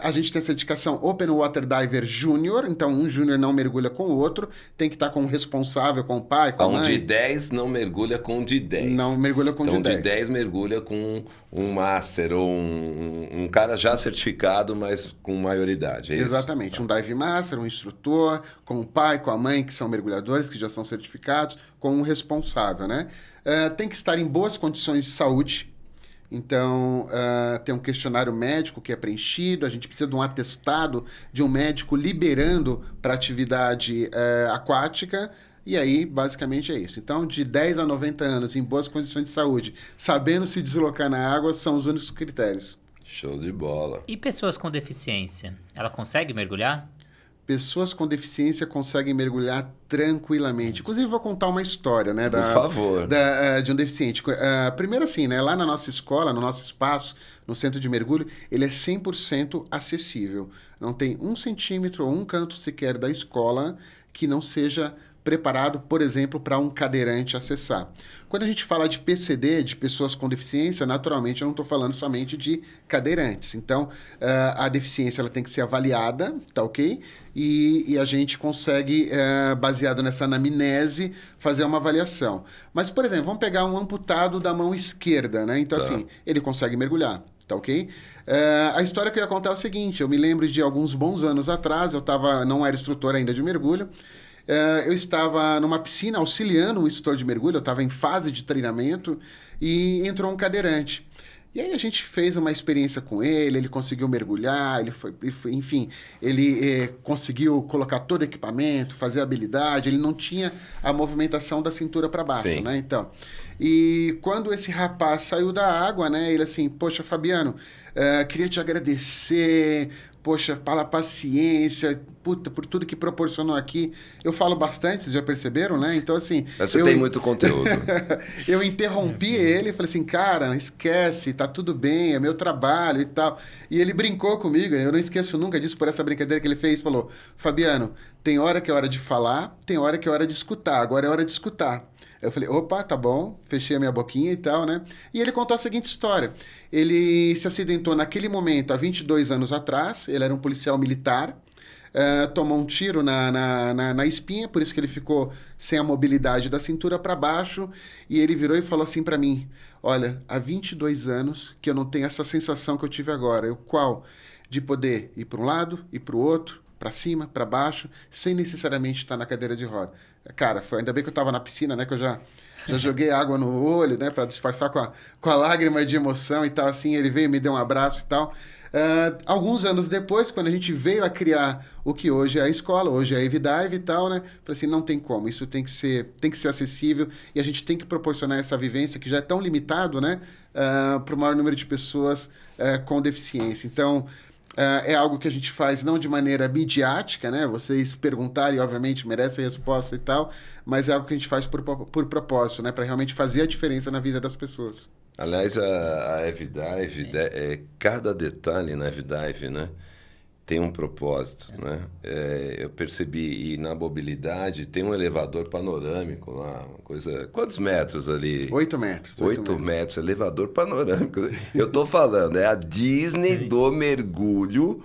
[SPEAKER 3] a gente tem a certificação Open Water Diver Júnior, então um júnior não mergulha com o outro, tem que estar com o responsável, com o pai, com a mãe.
[SPEAKER 1] Um de 10 não mergulha com um de 10.
[SPEAKER 3] Não mergulha com
[SPEAKER 1] então,
[SPEAKER 3] de 10.
[SPEAKER 1] Então, de 10 mergulha com um master ou um cara já certificado, mas com maioridade, é
[SPEAKER 3] Exatamente,
[SPEAKER 1] isso?
[SPEAKER 3] Um dive master, um instrutor, com o pai, com a mãe, que são mergulhadores, que já são certificados, com um responsável, né? Tem que estar em boas condições de saúde. Então, tem um questionário médico que é preenchido, a gente precisa de um atestado de um médico liberando para atividade aquática, e aí, basicamente, é isso. Então, de 10 a 90 anos, em boas condições de saúde, sabendo se deslocar na água, são os únicos critérios.
[SPEAKER 1] Show de bola.
[SPEAKER 2] E pessoas com deficiência, ela consegue mergulhar?
[SPEAKER 3] Pessoas com deficiência conseguem mergulhar tranquilamente. Inclusive, vou contar uma história, né?
[SPEAKER 1] Por favor.
[SPEAKER 3] De um deficiente. Primeiro assim, né? Lá na nossa escola, no nosso espaço, no centro de mergulho, ele é 100% acessível. Não tem 1 centímetro ou um canto sequer da escola que não seja preparado, por exemplo, para um cadeirante acessar. Quando a gente fala de PCD, de pessoas com deficiência, naturalmente eu não estou falando somente de cadeirantes. Então, a deficiência ela tem que ser avaliada, tá ok? E a gente consegue, baseado nessa anamnese, fazer uma avaliação. Mas, por exemplo, vamos pegar um amputado da mão esquerda, né? Então, assim, ele consegue mergulhar. Tá ok? A história que eu ia contar é o seguinte, eu me lembro de alguns bons anos atrás, não era instrutor ainda de mergulho, eu estava numa piscina auxiliando um instrutor de mergulho, eu estava em fase de treinamento e entrou um cadeirante. E aí a gente fez uma experiência com ele conseguiu mergulhar, enfim, ele conseguiu colocar todo o equipamento, fazer a habilidade, ele não tinha a movimentação da cintura para baixo,
[SPEAKER 1] Sim.
[SPEAKER 3] né? Então, e quando esse rapaz saiu da água, né, ele assim, poxa, Fabiano, queria te agradecer, poxa, pela paciência, puta, por tudo que proporcionou aqui. Eu falo bastante, vocês já perceberam, né? Então, assim...
[SPEAKER 1] Mas você tem muito conteúdo.
[SPEAKER 3] Eu interrompi ele e falei assim, cara, esquece, tá tudo bem, é meu trabalho e tal. E ele brincou comigo, eu não esqueço nunca disso por essa brincadeira que ele fez, falou, Fabiano, tem hora que é hora de falar, tem hora que é hora de escutar, agora é hora de escutar. Eu falei, opa, tá bom, fechei a minha boquinha e tal, né? E ele contou a seguinte história. Ele se acidentou naquele momento, há 22 anos atrás, ele era um policial militar, tomou um tiro na espinha, por isso que ele ficou sem a mobilidade da cintura para baixo, e ele virou e falou assim para mim, olha, há 22 anos que eu não tenho essa sensação que eu tive agora. Eu, qual? De poder ir para um lado, ir para o outro, para cima, para baixo, sem necessariamente estar na cadeira de roda. Cara, ainda bem que eu estava na piscina, né? Que eu já joguei água no olho, né? Para disfarçar com a lágrima de emoção e tal, assim. Ele veio, me deu um abraço e tal. Alguns anos depois, quando a gente veio a criar o que hoje é a escola, hoje é a Evidive e tal, né? Falei assim, não tem como, isso tem que ser acessível e a gente tem que proporcionar essa vivência que já é tão limitado, né? Para o maior número de pessoas com deficiência. Então, é algo que a gente faz não de maneira midiática, né? Vocês perguntarem, obviamente, merecem a resposta e tal, mas é algo que a gente faz por propósito, né? Para realmente fazer a diferença na vida das pessoas.
[SPEAKER 1] Aliás, a Evidive, cada detalhe na Evidive, né, tem um propósito, né? Eu percebi, e na mobilidade tem um elevador panorâmico lá, uma coisa... Quantos metros ali?
[SPEAKER 3] 8 metros.
[SPEAKER 1] 8 metros, elevador panorâmico. Eu tô falando, é a Disney do mergulho,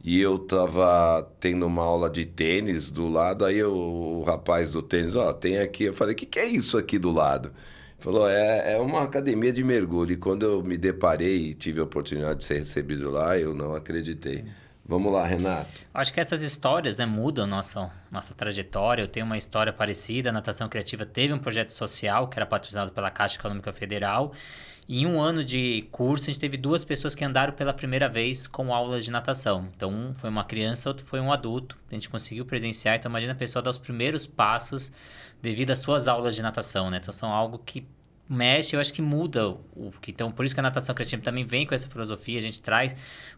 [SPEAKER 1] e eu tava tendo uma aula de tênis do lado, aí o rapaz do tênis, tem aqui, eu falei, o que é isso aqui do lado? Falou, é uma academia de mergulho. E quando eu me deparei e tive a oportunidade de ser recebido lá, eu não acreditei. Vamos lá, Renato.
[SPEAKER 2] Acho que essas histórias, né, mudam nossa trajetória. Eu tenho uma história parecida. A Natação Criativa teve um projeto social que era patrocinado pela Caixa Econômica Federal. E em um ano de curso, a gente teve 2 pessoas que andaram pela primeira vez com aulas de natação. Então, um foi uma criança, outro foi um adulto. A gente conseguiu presenciar. Então, imagina a pessoa dar os primeiros passos devido às suas aulas de natação, né? Então, são algo que mexe, eu acho que muda o que. Então, por isso que a Natação Criativa também vem com essa filosofia. A gente traz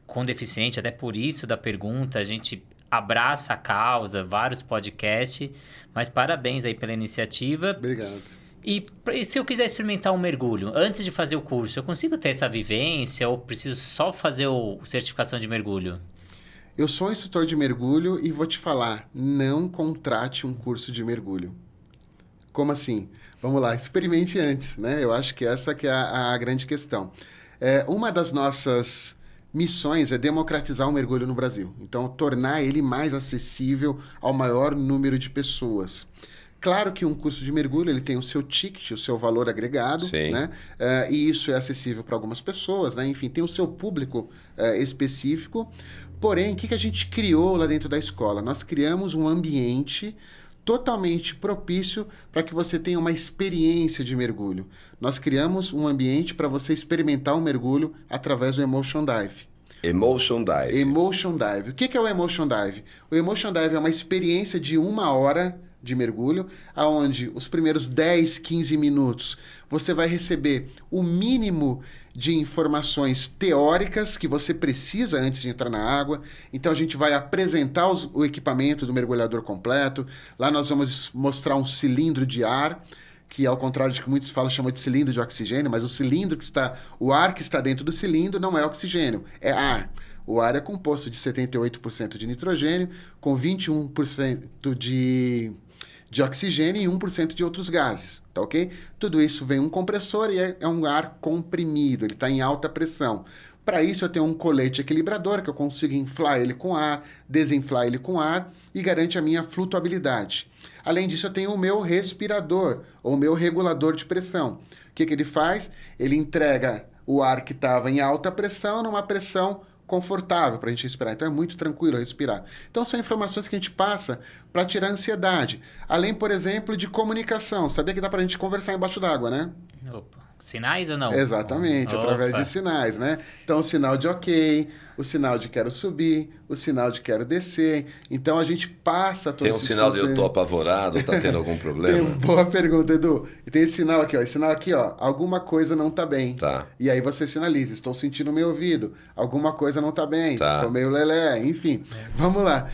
[SPEAKER 2] com deficiente, até por isso da pergunta, a gente abraça a causa, vários podcasts. Mas parabéns aí pela iniciativa.
[SPEAKER 3] Obrigado.
[SPEAKER 2] E se eu quiser experimentar um mergulho, antes de fazer o curso, eu consigo ter essa vivência ou preciso só fazer a certificação de mergulho?
[SPEAKER 3] Eu sou um instrutor de mergulho e vou te falar, não contrate um curso de mergulho. Como assim? Vamos lá, experimente antes, né? Eu acho que essa que é a grande questão. Uma das nossas missões é democratizar o mergulho no Brasil. Então, tornar ele mais acessível ao maior número de pessoas. Claro que um curso de mergulho ele tem o seu ticket, o seu valor agregado, né? E isso é acessível para algumas pessoas, né? Enfim, tem o seu público específico. Porém, o que a gente criou lá dentro da escola? Nós criamos um ambiente totalmente propício para que você tenha uma experiência de mergulho. Nós criamos um ambiente para você experimentar um mergulho através do Emotion Dive.
[SPEAKER 1] Emotion Dive.
[SPEAKER 3] Emotion Dive. O que é o Emotion Dive? O Emotion Dive é uma experiência de 1 hora de mergulho, aonde os primeiros 10, 15 minutos você vai receber o mínimo de informações teóricas que você precisa antes de entrar na água. Então a gente vai apresentar o equipamento do mergulhador completo. Lá nós vamos mostrar um cilindro de ar, que ao contrário de que muitos falam, chama de cilindro de oxigênio, mas o ar que está dentro do cilindro não é oxigênio, é ar. O ar é composto de 78% de nitrogênio, com 21% de oxigênio e 1% de outros gases, tá ok? Tudo isso vem um compressor e é um ar comprimido, ele está em alta pressão. Para isso eu tenho um colete equilibrador, que eu consigo inflar ele com ar, desinflar ele com ar e garante a minha flutuabilidade. Além disso, eu tenho o meu respirador, ou o meu regulador de pressão. O que ele faz? Ele entrega o ar que estava em alta pressão numa pressão confortável para a gente respirar. Então é muito tranquilo respirar. Então são informações que a gente passa para tirar a ansiedade. Além, por exemplo, de comunicação. Sabia que dá para a gente conversar embaixo d'água, né?
[SPEAKER 2] Opa. Sinais ou não?
[SPEAKER 3] Exatamente, através de sinais, né? Então, o sinal de ok, o sinal de quero subir, o sinal de quero descer. Então, a gente passa todos
[SPEAKER 1] Tem um sinal de eu tô apavorado, tá tendo algum problema?
[SPEAKER 3] Boa pergunta, Edu. E tem esse sinal aqui, ó. Esse sinal aqui, ó. Alguma coisa não tá bem.
[SPEAKER 1] Tá.
[SPEAKER 3] E aí você sinaliza, estou sentindo meu ouvido. Alguma coisa não tá bem.
[SPEAKER 1] Tá.
[SPEAKER 3] Tô meio lelé, enfim. Vamos lá.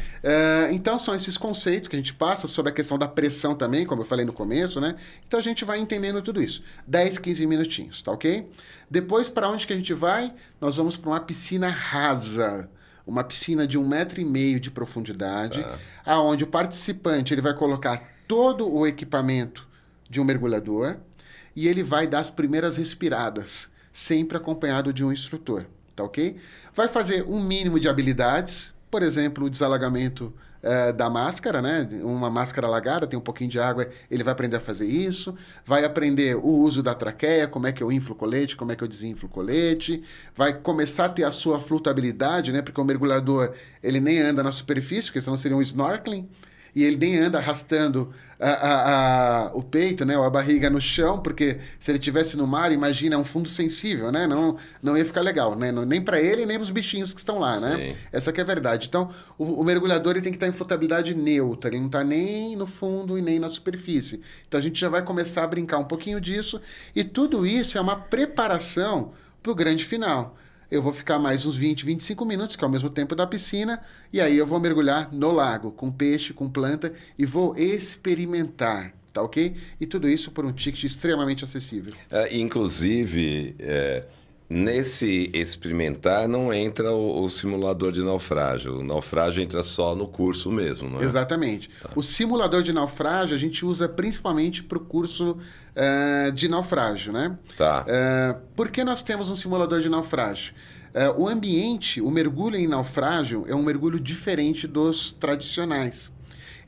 [SPEAKER 3] Então, são esses conceitos que a gente passa sobre a questão da pressão também, como eu falei no começo, né? Então, a gente vai entendendo tudo isso. 10, 15 minutinhos, tá ok? Depois, para onde que a gente vai? Nós vamos para uma piscina rasa. Uma piscina de 1,5 metro de profundidade, aonde o participante ele vai colocar todo o equipamento de um mergulhador e ele vai dar as primeiras respiradas, sempre acompanhado de um instrutor, tá ok? Vai fazer um mínimo de habilidades, por exemplo, o desalagamento da máscara, né? Uma máscara alagada, tem um pouquinho de água, ele vai aprender a fazer isso, vai aprender o uso da traqueia, como é que eu inflo o colete, como é que eu desinflo o colete, vai começar a ter a sua flutuabilidade, né? Porque o mergulhador, ele nem anda na superfície, porque senão seria um snorkeling, e ele nem anda arrastando o peito, né, ou a barriga no chão, porque se ele estivesse no mar, imagina, é um fundo sensível, né? Não ia ficar legal, né? Nem para ele, nem para os bichinhos que estão lá, né? Essa que é a verdade. Então, o mergulhador ele tem que estar em flutabilidade neutra, ele não está nem no fundo e nem na superfície. Então, a gente já vai começar a brincar um pouquinho disso, e tudo isso é uma preparação para o grande final. Eu vou ficar mais uns 20, 25 minutos, que é o mesmo tempo da piscina, e aí eu vou mergulhar no lago, com peixe, com planta, e vou experimentar, tá ok? E tudo isso por um ticket extremamente acessível.
[SPEAKER 1] Inclusive, nesse experimentar não entra o simulador de naufrágio. O naufrágio entra só no curso mesmo, não é?
[SPEAKER 3] Exatamente. Tá. O simulador de naufrágio a gente usa principalmente para o curso de naufrágio, né?
[SPEAKER 1] Tá.
[SPEAKER 3] Por que nós temos um simulador de naufrágio? O ambiente, o mergulho em naufrágio é um mergulho diferente dos tradicionais.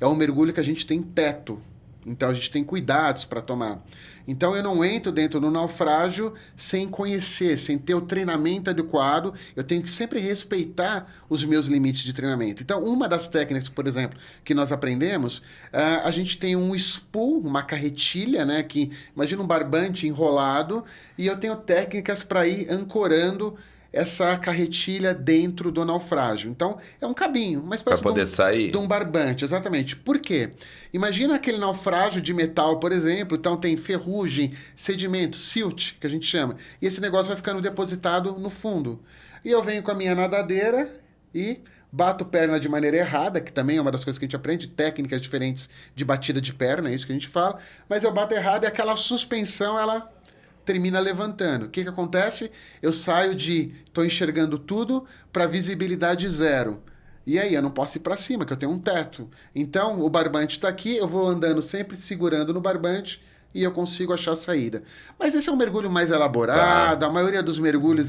[SPEAKER 3] É um mergulho que a gente tem teto. Então, a gente tem cuidados para tomar. Então, eu não entro dentro do naufrágio sem conhecer, sem ter o treinamento adequado. Eu tenho que sempre respeitar os meus limites de treinamento. Então, uma das técnicas, por exemplo, que nós aprendemos, a gente tem um spool, uma carretilha, né? Que, imagina um barbante enrolado, e eu tenho técnicas para ir ancorando essa carretilha dentro do naufrágio. Então, é um cabinho, uma espécie de um barbante, exatamente. Por quê? Imagina aquele naufrágio de metal, por exemplo, então tem ferrugem, sedimento, silt, que a gente chama, e esse negócio vai ficando depositado no fundo. E eu venho com a minha nadadeira e bato perna de maneira errada, que também é uma das coisas que a gente aprende, técnicas diferentes de batida de perna, é isso que a gente fala, mas eu bato errado e aquela suspensão, ela termina levantando. O que acontece? Eu saio estou enxergando tudo para visibilidade zero. E aí, eu não posso ir para cima, que eu tenho um teto. Então, o barbante está aqui, eu vou andando sempre segurando no barbante e eu consigo achar a saída. Mas esse é um mergulho mais elaborado, a maioria dos mergulhos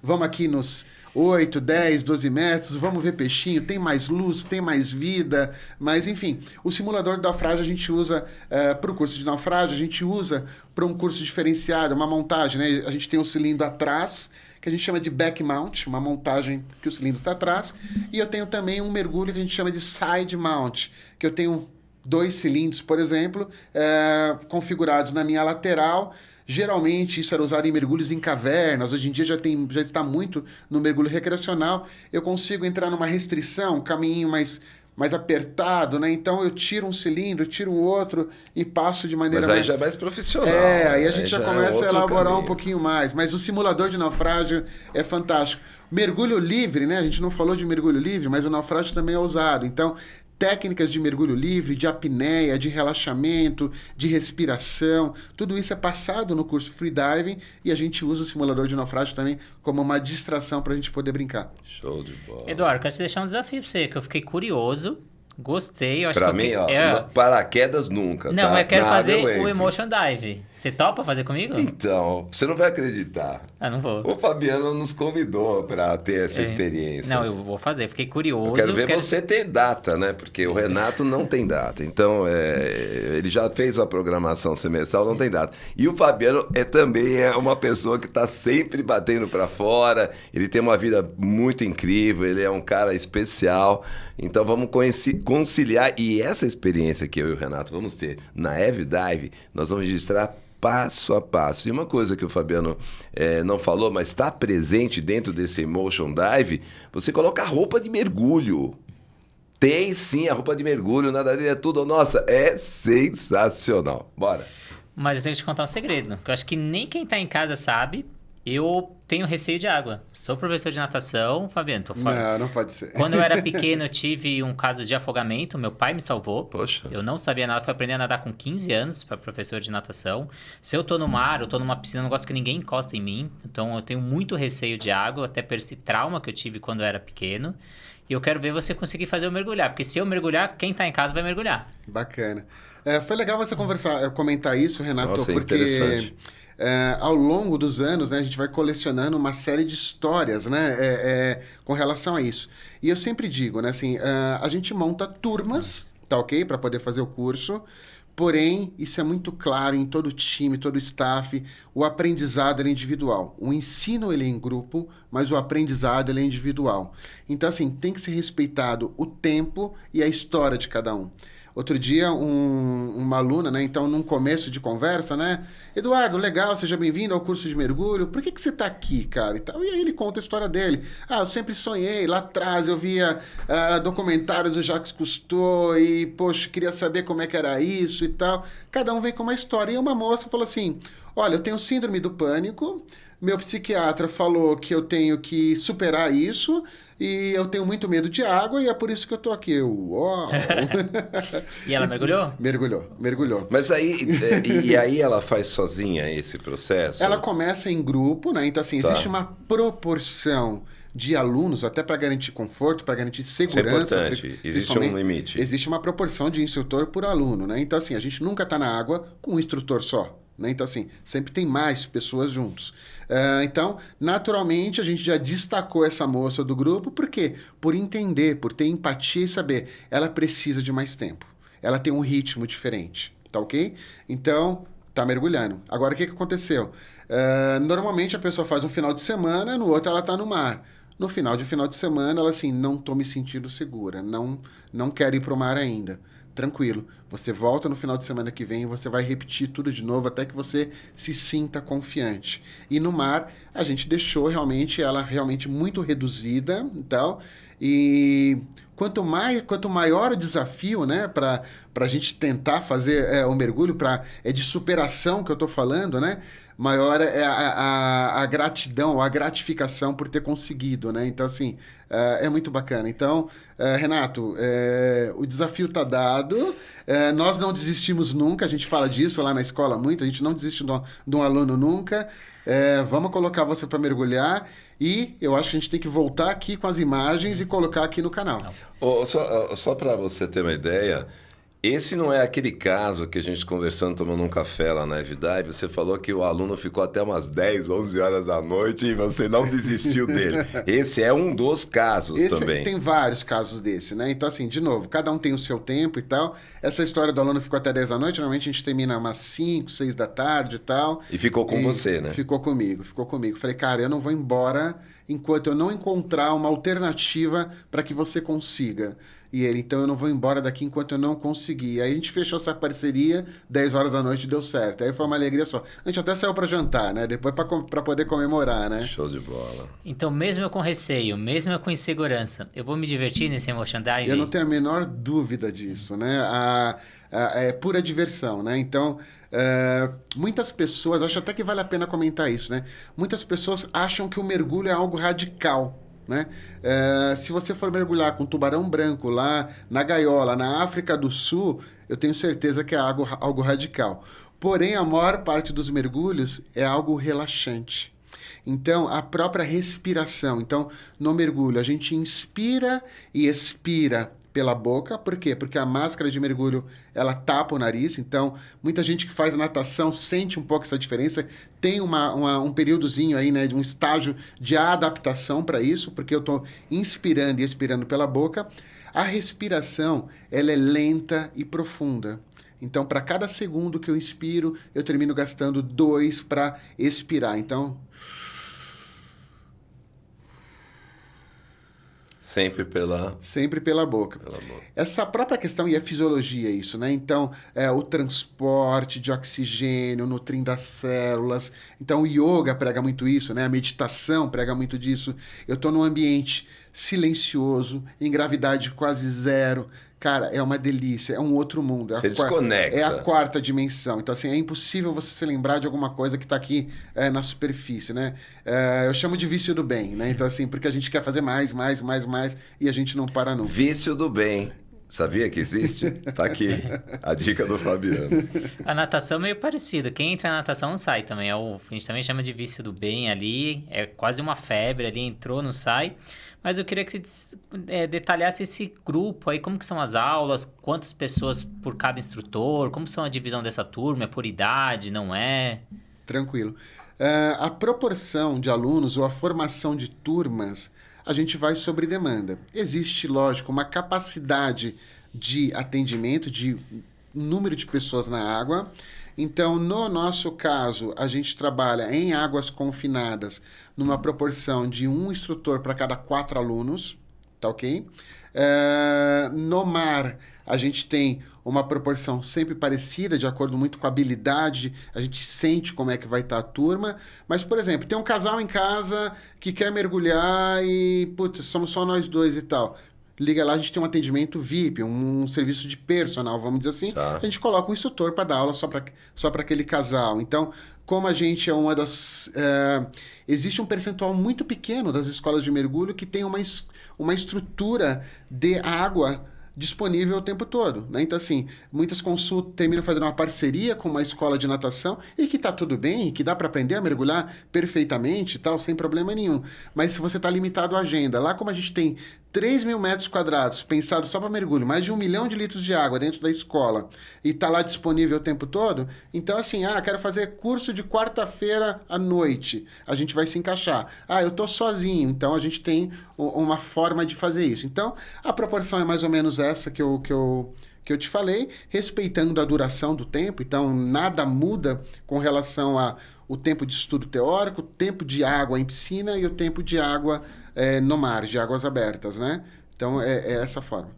[SPEAKER 3] vamos aqui nos 8, 10, 12 metros, vamos ver peixinho, tem mais luz, tem mais vida, mas enfim, o simulador de naufrágio a gente usa para o curso de naufrágio, a gente usa para um curso diferenciado, uma montagem, né? A gente tem um cilindro atrás, que a gente chama de back mount, uma montagem que o cilindro está atrás, e eu tenho também um mergulho que a gente chama de side mount, que eu tenho 2 cilindros, por exemplo, configurados na minha lateral. Geralmente isso era usado em mergulhos em cavernas, hoje em dia já está muito no mergulho recreacional. Eu consigo entrar numa restrição, um caminho mais apertado, né? Então eu tiro um cilindro, tiro o outro e passo de maneira...
[SPEAKER 1] Mas aí já é mais profissional.
[SPEAKER 3] Aí a gente já começa a elaborar um pouquinho mais. Mas o simulador de naufrágio é fantástico. Mergulho livre, né? A gente não falou de mergulho livre, mas o naufrágio também é usado. Então, técnicas de mergulho livre, de apneia, de relaxamento, de respiração, tudo isso é passado no curso Freediving e a gente usa o simulador de naufrágio também como uma distração para a gente poder brincar.
[SPEAKER 1] Show de bola.
[SPEAKER 2] Eduardo, quero te deixar um desafio para você, que eu fiquei curioso, gostei.
[SPEAKER 1] Para mim, paraquedas nunca.
[SPEAKER 2] Não,
[SPEAKER 1] tá?
[SPEAKER 2] eu quero fazer o Emotion Dive. Você topa fazer comigo?
[SPEAKER 1] Então, você não vai acreditar.
[SPEAKER 2] Não vou.
[SPEAKER 1] O Fabiano nos convidou para ter essa experiência.
[SPEAKER 2] Não, eu vou fazer. Fiquei curioso.
[SPEAKER 1] Eu quero ver você ter data, né? Porque o Renato não tem data. Então, ele já fez a programação semestral, não tem data. E o Fabiano também é uma pessoa que está sempre batendo para fora. Ele tem uma vida muito incrível. Ele é um cara especial. Então, vamos conciliar. E essa experiência que eu e o Renato vamos ter na Heavy Dive, nós vamos registrar passo a passo. E uma coisa que o Fabiano não falou, mas está presente dentro desse Emotion Dive, você coloca a roupa de mergulho. Tem sim a roupa de mergulho, nadadeira, tudo. Nossa, é sensacional. Bora.
[SPEAKER 2] Mas eu tenho que te contar um segredo, que eu acho que nem quem está em casa sabe. Eu tenho receio de água. Sou professor de natação, Fabiano, tô falando.
[SPEAKER 3] Não pode ser.
[SPEAKER 2] Quando eu era pequeno, eu tive um caso de afogamento. Meu pai me salvou.
[SPEAKER 1] Poxa.
[SPEAKER 2] Eu não sabia nada. Fui aprender a nadar com 15 anos para professor de natação. Se eu tô no mar, eu tô numa piscina, eu não gosto que ninguém encoste em mim. Então, eu tenho muito receio de água, até por esse trauma que eu tive quando eu era pequeno. E eu quero ver você conseguir fazer eu mergulhar. Porque se eu mergulhar, quem tá em casa vai mergulhar.
[SPEAKER 3] Bacana. Foi legal você comentar isso, Renato,
[SPEAKER 1] Nossa,
[SPEAKER 3] porque...
[SPEAKER 1] interessante.
[SPEAKER 3] Ao longo dos anos, né, a gente vai colecionando uma série de histórias, né, com relação a isso. E eu sempre digo, né, assim, a gente monta turmas, tá ok? Para poder fazer o curso. Porém, isso é muito claro em todo time, todo staff, o aprendizado ele é individual. O ensino ele é em grupo, mas o aprendizado ele é individual. Então, assim, tem que ser respeitado o tempo e a história de cada um. Outro dia, uma aluna, né? Então, num começo de conversa, né? Eduardo, legal, seja bem-vindo ao curso de mergulho. Por que você está aqui, cara? E aí ele conta a história dele. Eu sempre sonhei, lá atrás eu via documentários do Jacques Cousteau e, poxa, queria saber como é que era isso e tal. Cada um vem com uma história. E uma moça falou assim, olha, eu tenho síndrome do pânico, meu psiquiatra falou que eu tenho que superar isso e eu tenho muito medo de água e é por isso que eu tô aqui. Uau!
[SPEAKER 2] E ela mergulhou?
[SPEAKER 3] Mergulhou.
[SPEAKER 1] Mas aí, e aí ela faz sozinha esse processo?
[SPEAKER 3] Ela começa em grupo, né? Então, assim, existe uma proporção de alunos, até para garantir conforto, para garantir segurança.
[SPEAKER 1] Isso é importante. Existe um limite.
[SPEAKER 3] Existe uma proporção de instrutor por aluno, né? Então, assim, a gente nunca está na água com um instrutor só. Né? Então, assim, sempre tem mais pessoas juntos. Então, naturalmente, a gente já destacou essa moça do grupo. Por quê? Por entender, por ter empatia e saber. Ela precisa de mais tempo. Ela tem um ritmo diferente. Tá ok? Então, tá mergulhando. Agora, o que aconteceu? Normalmente, a pessoa faz um final de semana, no outro ela tá no mar. No final de semana, ela assim, não tô me sentindo segura. Não quero ir pro mar ainda. Tranquilo, você volta no final de semana que vem e você vai repetir tudo de novo até que você se sinta confiante. E no mar, a gente deixou ela realmente muito reduzida e tal. E quanto maior o desafio, né, para a gente tentar fazer o mergulho, é de superação que eu estou falando, né? Maior é a gratidão, a gratificação por ter conseguido, né? Então, assim, é muito bacana. Então, Renato, o desafio está dado, nós não desistimos nunca, a gente fala disso lá na escola muito, a gente não desiste de um aluno nunca, vamos colocar você para mergulhar E eu acho que a gente tem que voltar aqui com as imagens e colocar aqui no canal.
[SPEAKER 1] Só para você ter uma ideia, esse não é aquele caso que a gente conversando, tomando um café lá na Evidive, você falou que o aluno ficou até umas 10, 11 horas da noite e você não desistiu dele. Esse é um dos casos também.
[SPEAKER 3] Tem vários casos desse, né? Então, assim, de novo, cada um tem o seu tempo e tal. Essa história do aluno ficou até 10 da noite, normalmente a gente termina umas 5, 6 da tarde e tal.
[SPEAKER 1] E ficou com você, né?
[SPEAKER 3] Ficou comigo. Falei, cara, eu não vou embora enquanto eu não encontrar uma alternativa para que você consiga. E ele, então eu não vou embora daqui enquanto eu não conseguir. Aí a gente fechou essa parceria, 10 horas da noite deu certo. Aí foi uma alegria só. A gente até saiu para jantar, né? Depois para poder comemorar, né?
[SPEAKER 1] Show de bola.
[SPEAKER 2] Então, mesmo eu com receio, mesmo eu com insegurança, eu vou me divertir nesse Emotion Dive?
[SPEAKER 3] Eu não tenho a menor dúvida disso, né? É pura diversão, né? Então, muitas pessoas, acho até que vale a pena comentar isso, né? Muitas pessoas acham que o mergulho é algo radical. Né? Se você for mergulhar com tubarão branco lá na gaiola, na África do Sul, eu tenho certeza que é algo radical. Porém, a maior parte dos mergulhos é algo relaxante. Então, a própria respiração. Então, no mergulho, a gente inspira e expira pela boca. Por quê? Porque a máscara de mergulho, ela tapa o nariz. Então, muita gente que faz natação sente um pouco essa diferença. Tem um períodozinho aí, né, de um estágio de adaptação para isso, porque eu estou inspirando e expirando pela boca. A respiração, ela é lenta e profunda. Então, para cada segundo que eu inspiro, eu termino gastando 2 para expirar. Então...
[SPEAKER 1] Sempre
[SPEAKER 3] pela boca. Essa própria questão, e a fisiologia isso, né? Então, o transporte de oxigênio, nutrindo as células. Então, o yoga prega muito isso, né? A meditação prega muito disso. Eu estou num ambiente silencioso, em gravidade quase zero. Cara, é uma delícia, é um outro mundo.
[SPEAKER 1] Você desconecta.
[SPEAKER 3] É a 4ª dimensão. Então, assim, é impossível você se lembrar de alguma coisa que está aqui na superfície, né? Eu chamo de vício do bem, né? Então, assim, porque a gente quer fazer mais, e a gente não para nunca.
[SPEAKER 1] Vício do bem. Sabia que existe? Tá aqui, a dica do Fabiano.
[SPEAKER 2] A natação é meio parecida. Quem entra na natação não sai também. A gente também chama de vício do bem ali. É quase uma febre ali, entrou, não sai. Mas eu queria que você detalhasse esse grupo aí, como que são as aulas, quantas pessoas por cada instrutor, como são a divisão dessa turma, é por idade, não é?
[SPEAKER 3] Tranquilo. A proporção de alunos ou a formação de turmas, a gente vai sobre demanda. Existe, lógico, uma capacidade de atendimento, de número de pessoas na água. Então, no nosso caso, a gente trabalha em águas confinadas numa proporção de 1 instrutor para cada 4 alunos, tá ok? No mar, a gente tem uma proporção sempre parecida, de acordo muito com a habilidade, a gente sente como é que vai estar a turma. Mas, por exemplo, tem um casal em casa que quer mergulhar e, putz, somos só nós 2 e tal. Liga lá, a gente tem um atendimento VIP, um serviço de personal, vamos dizer assim.
[SPEAKER 1] Tá.
[SPEAKER 3] A gente coloca um instrutor para dar aula só para aquele casal. Então, como a gente é uma das... existe um percentual muito pequeno das escolas de mergulho que tem uma estrutura de água disponível o tempo todo, né? Então, assim, muitas consultas terminam fazendo uma parceria com uma escola de natação e que tá tudo bem, que dá para aprender a mergulhar perfeitamente e tal, sem problema nenhum. Mas se você tá limitado à agenda, lá como a gente tem 3.000 metros quadrados pensados só para mergulho, mais de 1 milhão de litros de água dentro da escola e tá lá disponível o tempo todo, então assim, quero fazer curso de quarta-feira à noite, a gente vai se encaixar. Eu tô sozinho, então a gente tem uma forma de fazer isso. Então, a proporção é mais ou menos essa que eu te falei, respeitando a duração do tempo, então nada muda com relação ao tempo de estudo teórico, o tempo de água em piscina e o tempo de água no mar, de águas abertas, né? Então, é essa forma.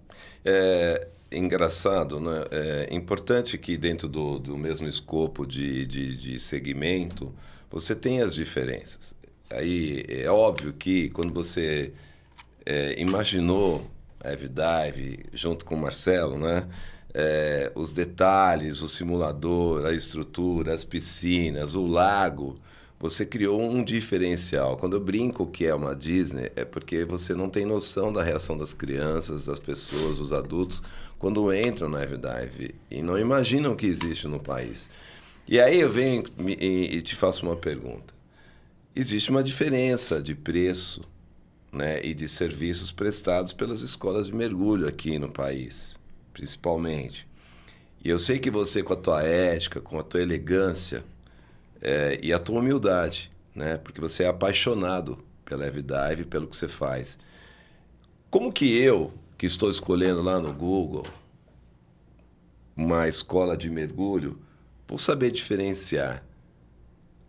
[SPEAKER 1] É engraçado, né? É importante que dentro do mesmo escopo de segmento, você tem as diferenças. Aí, é óbvio que quando você imaginou a Evidive junto com o Marcelo, né? Os detalhes, o simulador, a estrutura, as piscinas, o lago, você criou um diferencial. Quando eu brinco que é uma Disney, é porque você não tem noção da reação das crianças, das pessoas, dos adultos, quando entram na Evidive e não imaginam que existe no país. E aí eu venho e te faço uma pergunta. existe uma diferença de preço, né, e de serviços prestados pelas escolas de mergulho aqui no país, principalmente. E eu sei que você, com a tua ética, com a tua elegância e a tua humildade, né, porque você é apaixonado pela F-Dive, pelo que você faz. Como que eu, que estou escolhendo lá no Google uma escola de mergulho, vou saber diferenciar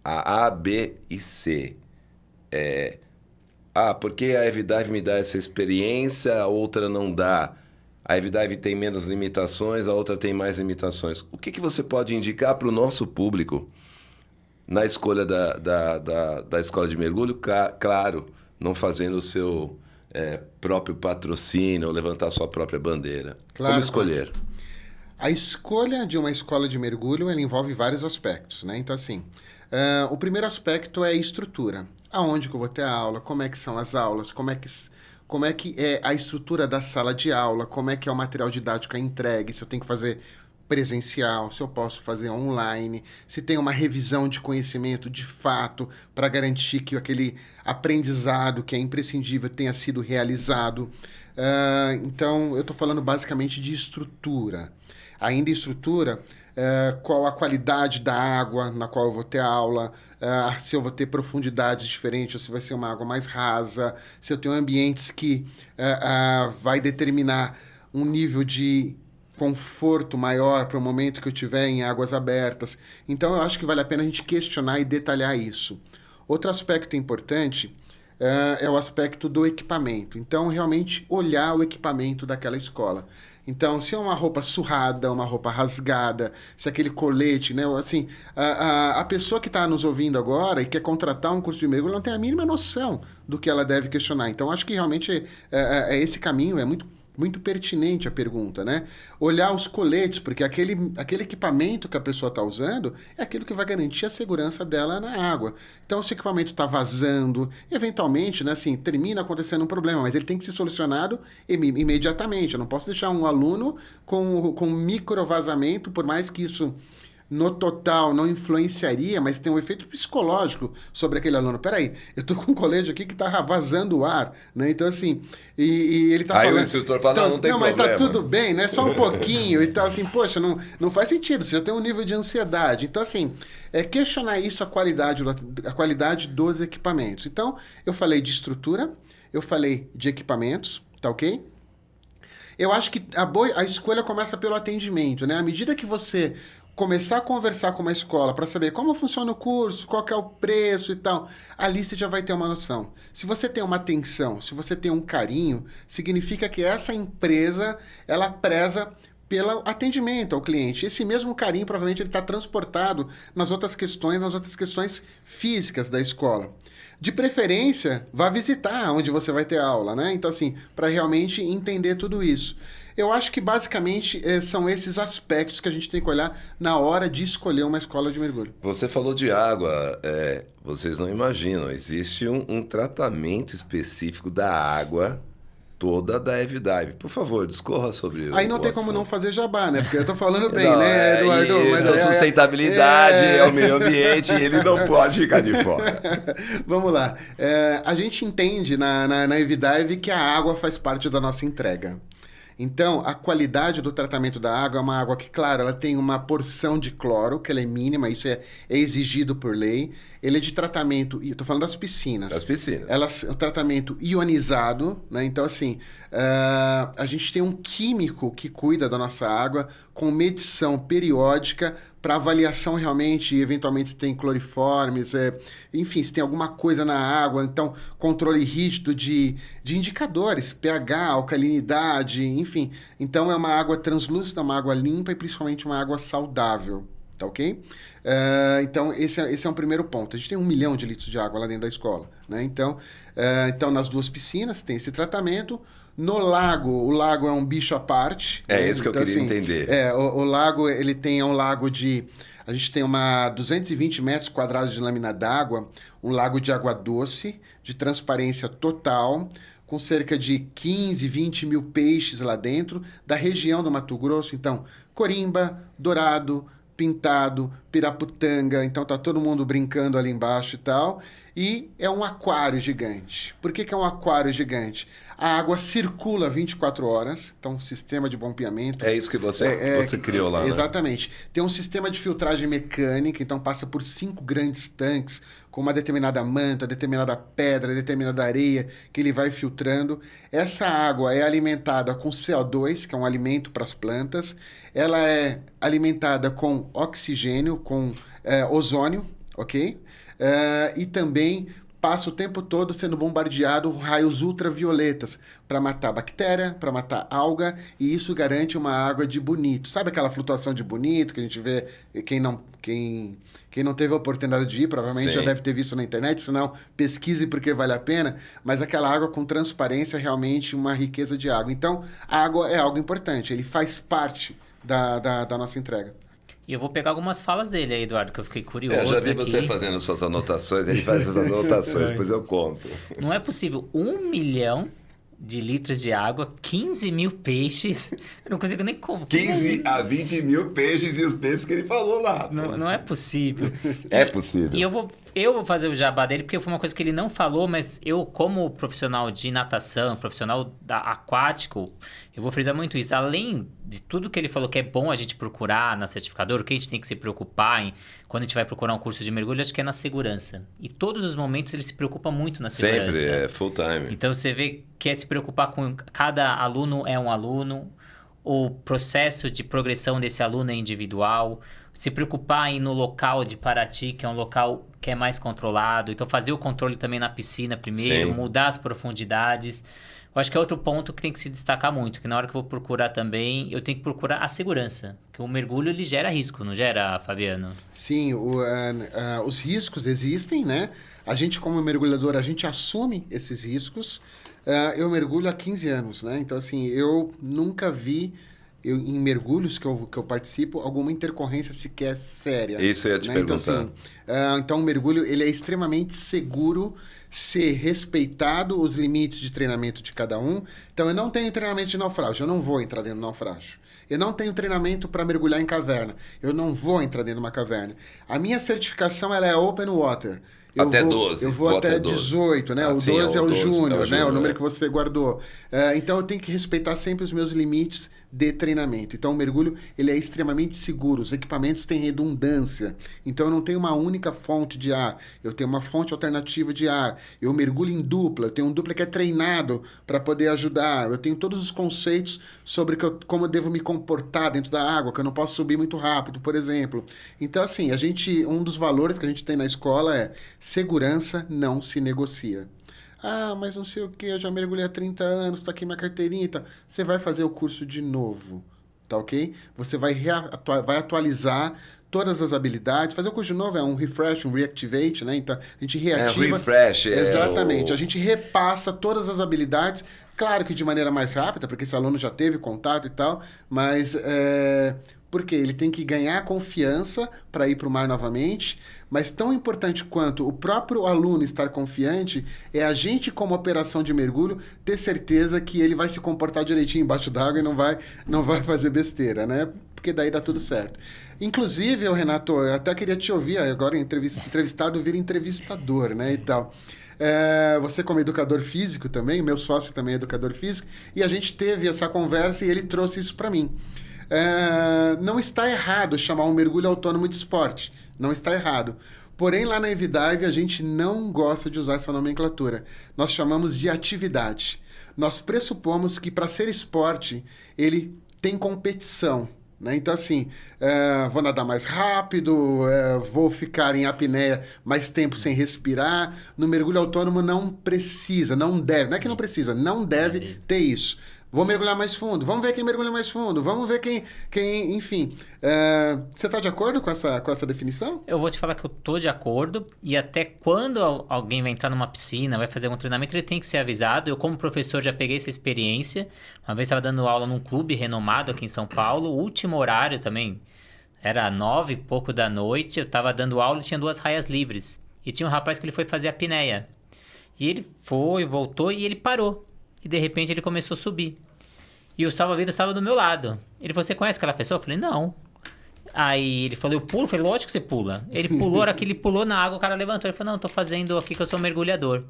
[SPEAKER 1] a B e C? Porque a F-Dive me dá essa experiência, a outra não dá. A F-Dive tem menos limitações, a outra tem mais limitações. O que você pode indicar para o nosso público na escolha da escola de mergulho? Claro, não fazendo o seu próprio patrocínio ou levantar sua própria bandeira.
[SPEAKER 3] Claro,
[SPEAKER 1] como escolher?
[SPEAKER 3] A escolha de uma escola de mergulho, ela envolve vários aspectos, né? Então, assim, o primeiro aspecto é a estrutura. Aonde que eu vou ter a aula, como é que são as aulas, como é que é a estrutura da sala de aula, como é que é o material didático entregue, se eu tenho que fazer presencial, se eu posso fazer online, se tem uma revisão de conhecimento de fato para garantir que aquele aprendizado que é imprescindível tenha sido realizado. Então, eu estou falando basicamente de estrutura. Ainda estrutura, qual a qualidade da água na qual eu vou ter aula, se eu vou ter profundidades diferentes, ou se vai ser uma água mais rasa, se eu tenho ambientes que vai determinar um nível de conforto maior para o momento que eu estiver em águas abertas. Então, eu acho que vale a pena a gente questionar e detalhar isso. Outro aspecto importante é o aspecto do equipamento. Então, realmente olhar o equipamento daquela escola. Então, se é uma roupa surrada, uma roupa rasgada, se é aquele colete, né? Assim, a pessoa que está nos ouvindo agora e quer contratar um curso de mergulho não tem a mínima noção do que ela deve questionar. Então, acho que realmente esse caminho é muito pertinente a pergunta, né? Olhar os coletes, porque aquele equipamento que a pessoa está usando é aquilo que vai garantir a segurança dela na água. Então, se o equipamento está vazando, eventualmente, né, assim, termina acontecendo um problema, mas ele tem que ser solucionado imediatamente. Eu não posso deixar um aluno com micro vazamento, por mais que isso no total não influenciaria, mas tem um efeito psicológico sobre aquele aluno. Peraí, eu tô com um colete aqui que tá vazando o ar, né? Então, assim, e ele tá falando...
[SPEAKER 1] Aí o instrutor fala,
[SPEAKER 3] então,
[SPEAKER 1] não tem
[SPEAKER 3] problema.
[SPEAKER 1] problema.
[SPEAKER 3] Mas tá tudo bem, né? Só um pouquinho e tal, assim, poxa, não faz sentido, você já tem um nível de ansiedade. Então, assim, questionar isso, a qualidade dos equipamentos. Então, eu falei de estrutura, eu falei de equipamentos, tá ok? Eu acho que a escolha começa pelo atendimento, né? À medida que você começar a conversar com uma escola para saber como funciona o curso, qual que é o preço e tal, ali você já vai ter uma noção. Se você tem uma atenção, se você tem um carinho, significa que essa empresa, ela preza pelo atendimento ao cliente. Esse mesmo carinho, provavelmente, ele está transportado nas outras questões físicas da escola. De preferência, vá visitar onde você vai ter aula, né? Então, assim, para realmente entender tudo isso. Eu acho que, basicamente, são esses aspectos que a gente tem que olhar na hora de escolher uma escola de mergulho.
[SPEAKER 1] Você falou de água. Vocês não imaginam. Existe um tratamento específico da água toda da F-Dive. Por favor, discorra sobre
[SPEAKER 3] Aí não tem como não fazer jabá, né? Porque eu tô falando bem,
[SPEAKER 1] não,
[SPEAKER 3] né, Eduardo?
[SPEAKER 1] Mas sustentabilidade é o meio ambiente e ele não pode ficar de fora.
[SPEAKER 3] Vamos lá. A gente entende na F-Dive que a água faz parte da nossa entrega. Então, a qualidade do tratamento da água é uma água que, claro, ela tem uma porção de cloro, que ela é mínima, isso é exigido por lei. Ele é de tratamento, eu estou falando das piscinas.
[SPEAKER 1] Das piscinas.
[SPEAKER 3] É um tratamento ionizado, né? Então, assim, a gente tem um químico que cuida da nossa água com medição periódica para avaliação realmente, eventualmente se tem cloriformes, enfim, se tem alguma coisa na água, então controle rígido de indicadores, pH, alcalinidade, enfim. Então é uma água translúcida, uma água limpa e principalmente uma água saudável, tá ok? Então esse é um primeiro ponto. A gente tem 1 milhão de litros de água lá dentro da escola, né? Então nas 2 piscinas tem esse tratamento. No lago, o lago é um bicho à parte.
[SPEAKER 1] É isso que eu queria entender.
[SPEAKER 3] O lago, ele é um lago de... A gente tem 220 metros quadrados de lâmina d'água, um lago de água doce, de transparência total, com cerca de 15, 20 mil peixes lá dentro, da região do Mato Grosso. Então, corimba, dourado, pintado, piraputanga, então tá todo mundo brincando ali embaixo e tal. E é um aquário gigante. Por que é um aquário gigante? A água circula 24 horas, então um sistema de bombeamento.
[SPEAKER 1] É isso que você criou lá, né?
[SPEAKER 3] Exatamente. Tem um sistema de filtragem mecânica, então passa por 5 grandes tanques com uma determinada manta, determinada pedra, determinada areia, que ele vai filtrando. Essa água é alimentada com CO2, que é um alimento para as plantas. Ela é alimentada com oxigênio, com ozônio, ok? E também passa o tempo todo sendo bombardeado raios ultravioletas para matar bactéria, para matar alga, e isso garante uma água de bonito. Sabe aquela flutuação de bonito que a gente vê? Quem não teve a oportunidade de ir, provavelmente
[SPEAKER 1] Sim.
[SPEAKER 3] já deve ter visto na internet, senão pesquise porque vale a pena, mas aquela água com transparência é realmente uma riqueza de água. Então, a água é algo importante, ele faz parte da nossa entrega.
[SPEAKER 2] E eu vou pegar algumas falas dele aí, Eduardo, que eu fiquei curioso.
[SPEAKER 1] Eu já vi
[SPEAKER 2] aqui.
[SPEAKER 1] você fazendo suas anotações, ele faz essas anotações, depois eu conto.
[SPEAKER 2] Não é possível. 1 milhão de litros de água, 15 mil peixes. Eu não consigo nem como.
[SPEAKER 1] 15 a 20 mil peixes e os peixes que ele falou lá.
[SPEAKER 2] Não é possível.
[SPEAKER 1] É possível.
[SPEAKER 2] E eu vou fazer o jabá dele, porque foi uma coisa que ele não falou, mas eu, como profissional de natação, profissional aquático, eu vou frisar muito isso. Além de tudo que ele falou que é bom a gente procurar na certificadora, o que a gente tem que se preocupar quando a gente vai procurar um curso de mergulho, acho que é na segurança. E todos os momentos ele se preocupa muito na segurança.
[SPEAKER 1] Sempre, é full time.
[SPEAKER 2] Então você vê que é se preocupar com cada aluno é um aluno, o processo de progressão desse aluno é individual, se preocupar em ir no local de Paraty, que é um local que é mais controlado, então fazer o controle também na piscina primeiro,
[SPEAKER 1] Sim.
[SPEAKER 2] mudar as profundidades. Eu acho que é outro ponto que tem que se destacar muito, que na hora que eu vou procurar também, eu tenho que procurar a segurança, que o mergulho ele gera risco, não gera, Fabiano?
[SPEAKER 3] Sim, os riscos existem, né? A gente, como mergulhador, a gente assume esses riscos. Eu mergulho há 15 anos, né? Então, assim, eu nunca vi, em mergulhos que eu participo, alguma intercorrência sequer séria.
[SPEAKER 1] Isso eu ia te perguntar.
[SPEAKER 3] Então, assim, então, o mergulho ele é extremamente seguro, ser respeitado os limites de treinamento de cada um. Então, eu não tenho treinamento de naufrágio, eu não vou entrar dentro do naufrágio. Eu não tenho treinamento para mergulhar em caverna, eu não vou entrar dentro de uma caverna. A minha certificação ela é open water.
[SPEAKER 1] Até 12.
[SPEAKER 3] Eu vou até 18, né? O 12 é o júnior, né? O número que você guardou. Então, eu tenho que respeitar sempre os meus limites de treinamento. Então, o mergulho ele é extremamente seguro. Os equipamentos têm redundância. Então, eu não tenho uma única fonte de ar. Eu tenho uma fonte alternativa de ar. Eu mergulho em dupla. Eu tenho um dupla que é treinado para poder ajudar. Eu tenho todos os conceitos sobre como eu devo me comportar dentro da água, que eu não posso subir muito rápido, por exemplo. Então, assim, um dos valores que a gente tem na escola é segurança não se negocia. Ah, mas não sei o que, eu já mergulhei há 30 anos, tá aqui minha carteirinha e tal. Você vai fazer o curso de novo, tá ok? Você vai atualizar todas as habilidades. Fazer o curso de novo é um refresh, um reactivate, né? Então, a gente reativa.
[SPEAKER 1] Refresh.
[SPEAKER 3] Exatamente. A gente repassa todas as habilidades. Claro que de maneira mais rápida, porque esse aluno já teve contato e tal, mas... Porque ele tem que ganhar confiança para ir para o mar novamente, mas tão importante quanto o próprio aluno estar confiante é a gente, como operação de mergulho, ter certeza que ele vai se comportar direitinho embaixo d'água e não vai fazer besteira, né? Porque daí dá tudo certo. Inclusive, Renato, eu até queria te ouvir, agora entrevistado vira entrevistador, né, e tal. Você como educador físico também, meu sócio também é educador físico, e a gente teve essa conversa e ele trouxe isso para mim. Não está errado chamar um mergulho autônomo de esporte. Não está errado. Porém, lá na Evidive, a gente não gosta de usar essa nomenclatura. Nós chamamos de atividade. Nós pressupomos que, para ser esporte, ele tem competição. Né? Então, assim, vou nadar mais rápido, vou ficar em apneia mais tempo sem respirar. No mergulho autônomo não precisa, não deve. Não é que não precisa, não deve ter isso. Vou mergulhar mais fundo. Vamos ver quem mergulha mais fundo. Vamos ver quem enfim. Você está de acordo com essa definição?
[SPEAKER 2] Eu vou te falar que eu tô de acordo. E até quando alguém vai entrar numa piscina, vai fazer algum treinamento, ele tem que ser avisado. Eu, como professor, já peguei essa experiência. Uma vez estava dando aula num clube renomado aqui em São Paulo. O último horário também era 9 e pouco da noite. Eu estava dando aula e tinha 2 raias livres. E tinha um rapaz que ele foi fazer apneia. E ele foi, voltou e ele parou. E de repente ele começou a subir. E o salva-vidas estava do meu lado. Ele falou, você conhece aquela pessoa? Eu falei, não. Aí ele falou, eu pulo? Eu falei, lógico que você pula. Ele pulou, a hora que ele pulou na água, o cara levantou. Ele falou, não, eu tô fazendo aqui que eu sou mergulhador.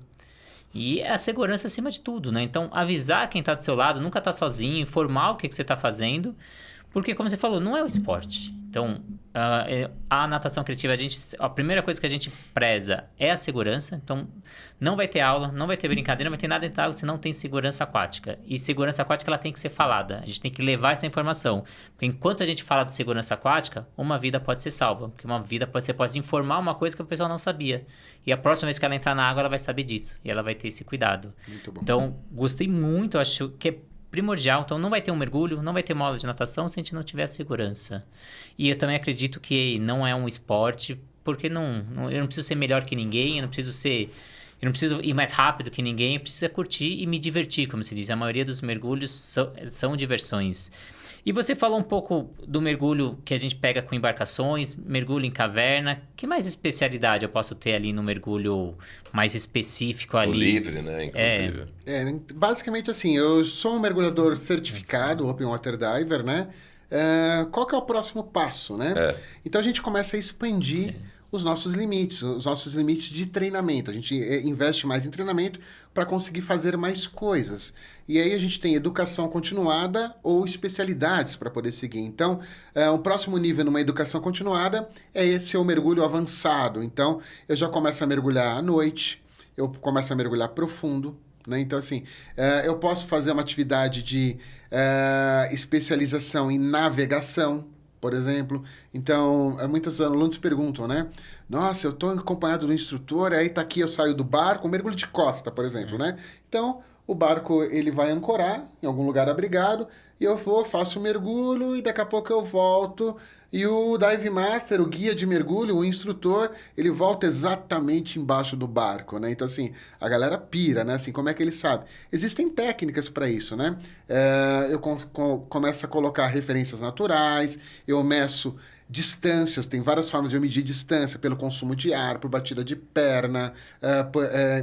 [SPEAKER 2] E é a segurança acima de tudo, né? Então, avisar quem tá do seu lado, nunca tá sozinho, informar o que você tá fazendo. Porque, como você falou, não é o esporte. Então, a natação criativa, a primeira coisa que a gente preza é a segurança. Então, não vai ter aula, não vai ter brincadeira, não vai ter nada dentro da água se não tem segurança aquática. E segurança aquática, ela tem que ser falada. A gente tem que levar essa informação. Porque enquanto a gente fala de segurança aquática, uma vida pode ser salva. Porque uma vida você pode informar uma coisa que o pessoal não sabia. E a próxima vez que ela entrar na água, ela vai saber disso. E ela vai ter esse cuidado.
[SPEAKER 3] Muito bom.
[SPEAKER 2] Então, gostei muito, acho que é primordial. Então, não vai ter um mergulho, não vai ter uma aula de natação se a gente não tiver segurança. E eu também acredito que não é um esporte, porque eu não preciso ser melhor que ninguém, eu não preciso ir mais rápido que ninguém, eu preciso curtir e me divertir, como se diz. A maioria dos mergulhos são diversões. E você falou um pouco do mergulho que a gente pega com embarcações, mergulho em caverna. Que mais especialidade eu posso ter ali no mergulho mais específico ali?
[SPEAKER 1] O livre, né, inclusive.
[SPEAKER 3] Basicamente assim, eu sou um mergulhador certificado, Open Water Diver, né? Qual que é o próximo passo, né? Então a gente começa a expandir os nossos limites de treinamento. A gente investe mais em treinamento para conseguir fazer mais coisas. E aí a gente tem educação continuada ou especialidades para poder seguir. Então, o próximo nível numa educação continuada é esse o mergulho avançado. Então, eu já começo a mergulhar à noite, eu começo a mergulhar profundo, né? Então, assim, eu posso fazer uma atividade de especialização em navegação, por exemplo. Então, muitos alunos perguntam, né? Nossa, eu estou acompanhado do instrutor, aí tá aqui, eu saio do barco, um mergulho de costa, por exemplo, né? Então, o barco, ele vai ancorar em algum lugar abrigado, e eu faço o mergulho, e daqui a pouco eu volto, e o Dive Master, o guia de mergulho, o instrutor, ele volta exatamente embaixo do barco, né? Então, assim, a galera pira, né? Assim, como é que ele sabe? Existem técnicas para isso, né? Eu começo a colocar referências naturais, eu meço distâncias, tem várias formas de eu medir distância, pelo consumo de ar, por batida de perna,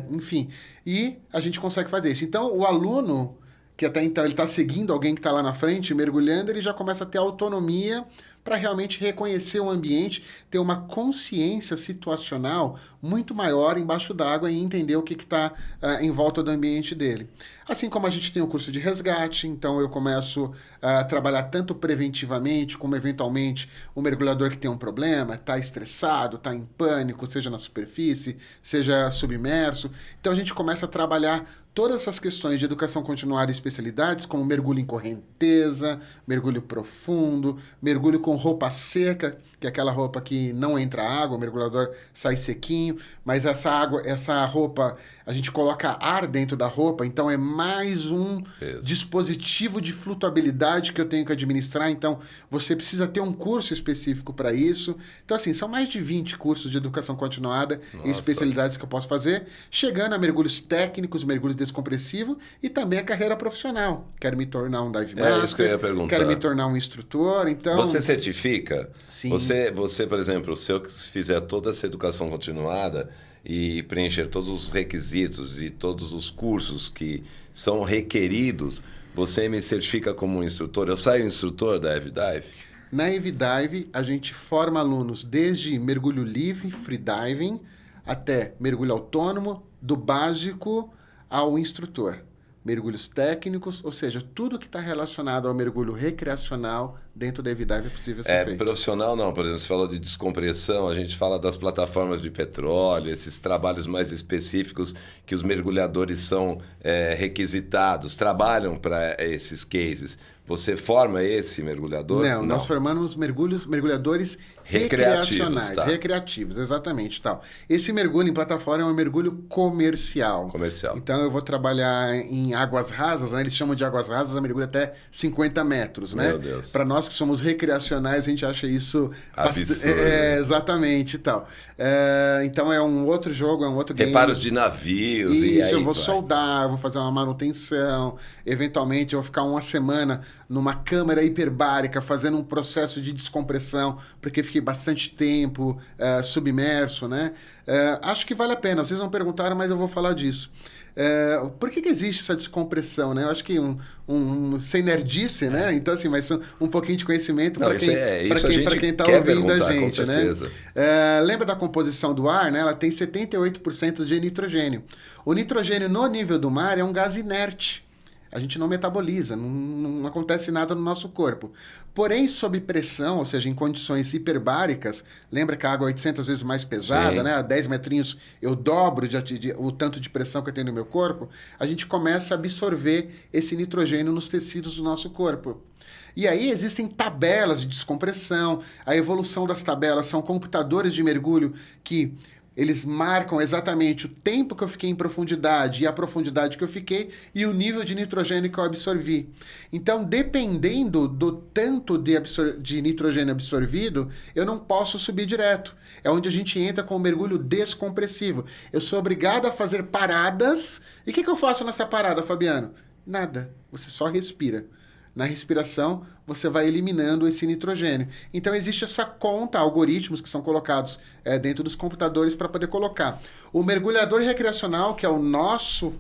[SPEAKER 3] enfim. E a gente consegue fazer isso. Então, o aluno, que até então ele está seguindo alguém que está lá na frente, mergulhando, ele já começa a ter autonomia para realmente reconhecer o ambiente, ter uma consciência situacional muito maior embaixo d'água e entender o que está em volta do ambiente dele. Assim como a gente tem o curso de resgate, então eu começo a trabalhar tanto preventivamente como eventualmente o mergulhador que tem um problema, está estressado, está em pânico, seja na superfície, seja submerso. Então a gente começa a trabalhar todas essas questões de educação continuada e especialidades, como mergulho em correnteza, mergulho profundo, mergulho com roupa seca, que é aquela roupa que não entra água, o mergulhador sai sequinho, mas essa roupa, a gente coloca ar dentro da roupa, então é mais um dispositivo de flutuabilidade que eu tenho que administrar, então você precisa ter um curso específico para isso. Então, assim, são mais de 20 cursos de educação continuada e especialidades que eu posso fazer, chegando a mergulhos técnicos, mergulhos descompressivos e também a carreira profissional. Quero me tornar um dive master,
[SPEAKER 1] isso que eu ia perguntar.
[SPEAKER 3] Quero me tornar um instrutor, então...
[SPEAKER 1] Você certifica?
[SPEAKER 3] Sim.
[SPEAKER 1] Você, por exemplo, se eu fizer toda essa educação continuada e preencher todos os requisitos e todos os cursos que são requeridos, você me certifica como um instrutor? Eu saio instrutor da EVDive?
[SPEAKER 3] Na EVDive, a gente forma alunos desde mergulho livre, freediving, até mergulho autônomo, do básico ao instrutor. Mergulhos técnicos, ou seja, tudo que está relacionado ao mergulho recreacional dentro da EVDive é possível ser feito.
[SPEAKER 1] Profissional não, por exemplo, você falou de descompressão, a gente fala das plataformas de petróleo, esses trabalhos mais específicos que os mergulhadores são requisitados, trabalham para esses cases. Você forma esse mergulhador?
[SPEAKER 3] Não, nós formamos mergulhadores recreacionais, recreativos, exatamente, tal. Esse mergulho em plataforma é um mergulho comercial. Então eu vou trabalhar em águas rasas, né? Eles chamam de águas rasas, a mergulho até 50 metros, né?
[SPEAKER 1] Meu Deus.
[SPEAKER 3] Para nós que somos recreacionais, a gente acha isso
[SPEAKER 1] absurdo.
[SPEAKER 3] Exatamente, tal. Então é um outro jogo, é um outro game.
[SPEAKER 1] Reparos de navios.
[SPEAKER 3] Isso,
[SPEAKER 1] e aí
[SPEAKER 3] eu vou soldar, eu vou fazer uma manutenção, eventualmente eu vou ficar uma semana numa câmara hiperbárica, fazendo um processo de descompressão, porque fiquei bastante tempo submerso, né? Acho que vale a pena. Vocês não perguntaram, mas eu vou falar disso. Por que existe essa descompressão, né? Eu acho que sem nerdice, né? Então, assim, mas um pouquinho de conhecimento para quem está ouvindo a gente, né? Lembra da composição do ar, né? Ela tem 78% de nitrogênio. O nitrogênio no nível do mar é um gás inerte. A gente não metaboliza, não acontece nada no nosso corpo. Porém, sob pressão, ou seja, em condições hiperbáricas, lembra que a água é 800 vezes mais pesada, sim, né? A 10 metrinhos eu dobro o tanto de pressão que eu tenho no meu corpo, a gente começa a absorver esse nitrogênio nos tecidos do nosso corpo. E aí existem tabelas de descompressão, a evolução das tabelas são computadores de mergulho que eles marcam exatamente o tempo que eu fiquei em profundidade e a profundidade que eu fiquei e o nível de nitrogênio que eu absorvi. Então, dependendo do tanto de nitrogênio absorvido, eu não posso subir direto. É onde a gente entra com o mergulho descompressivo. Eu sou obrigado a fazer paradas. E o que eu faço nessa parada, Fabiano? Nada. Você só respira. Na respiração, você vai eliminando esse nitrogênio. Então, existe essa conta, algoritmos que são colocados dentro dos computadores para poder colocar. O mergulhador recreacional, que é o nosso,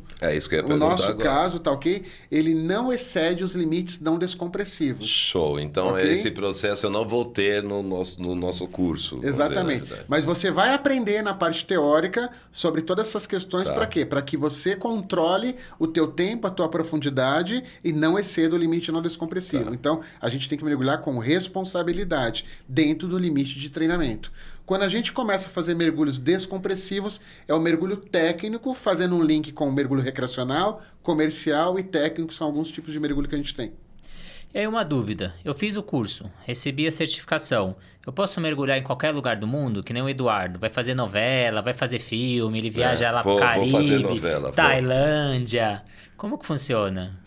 [SPEAKER 3] caso, tá ok? Ele não excede os limites não descompressivos.
[SPEAKER 1] Show. Então, okay? Esse processo eu não vou ter no nosso curso.
[SPEAKER 3] Exatamente. Mas você vai aprender na parte teórica sobre todas essas questões para quê? Para que você controle o teu tempo, a tua profundidade e não exceda o limite não descompressivo. Tá. Então, a gente tem que mergulhar com responsabilidade, dentro do limite de treinamento. Quando a gente começa a fazer mergulhos descompressivos, é o mergulho técnico, fazendo um link com o mergulho recreacional, comercial e técnico, que são alguns tipos de mergulho que a gente tem.
[SPEAKER 2] E aí uma dúvida, eu fiz o curso, recebi a certificação, eu posso mergulhar em qualquer lugar do mundo, que nem o Eduardo, vai fazer novela, vai fazer filme, ele viaja lá pro Caribe,
[SPEAKER 1] vou fazer novela,
[SPEAKER 2] Tailândia, como que funciona?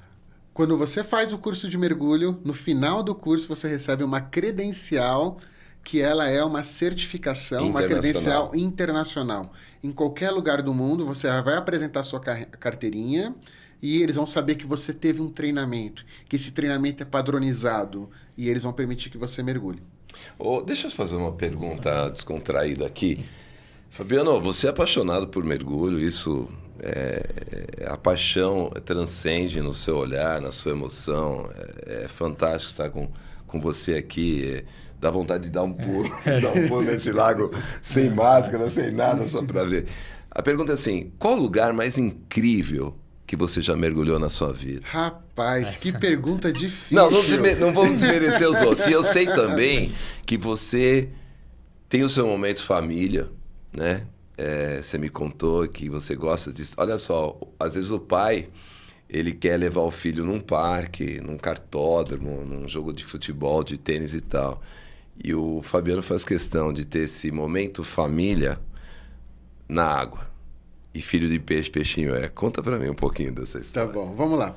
[SPEAKER 3] Quando você faz o curso de mergulho, no final do curso você recebe uma credencial, que ela é uma certificação, uma credencial internacional. Em qualquer lugar do mundo, você vai apresentar sua carteirinha e eles vão saber que você teve um treinamento, que esse treinamento é padronizado e eles vão permitir que você mergulhe.
[SPEAKER 1] Deixa eu fazer uma pergunta descontraída aqui. Fabiano, você é apaixonado por mergulho, isso... a paixão transcende no seu olhar, na sua emoção. É fantástico estar com você aqui. Dá vontade de dar um pulo nesse lago sem máscara, sem nada, só para ver. A pergunta é assim, qual o lugar mais incrível que você já mergulhou na sua vida?
[SPEAKER 3] Rapaz, que pergunta difícil.
[SPEAKER 1] Não vamos desmerecer os outros. E eu sei também que você tem o seu momento família, né? Você me contou que você gosta disso. Olha só, às vezes o pai, ele quer levar o filho num parque, num cartódromo, num jogo de futebol, de tênis e tal. E o Fabiano faz questão de ter esse momento família na água. E filho de peixe, peixinho é. Conta pra mim um pouquinho dessa história.
[SPEAKER 3] Tá bom, vamos lá.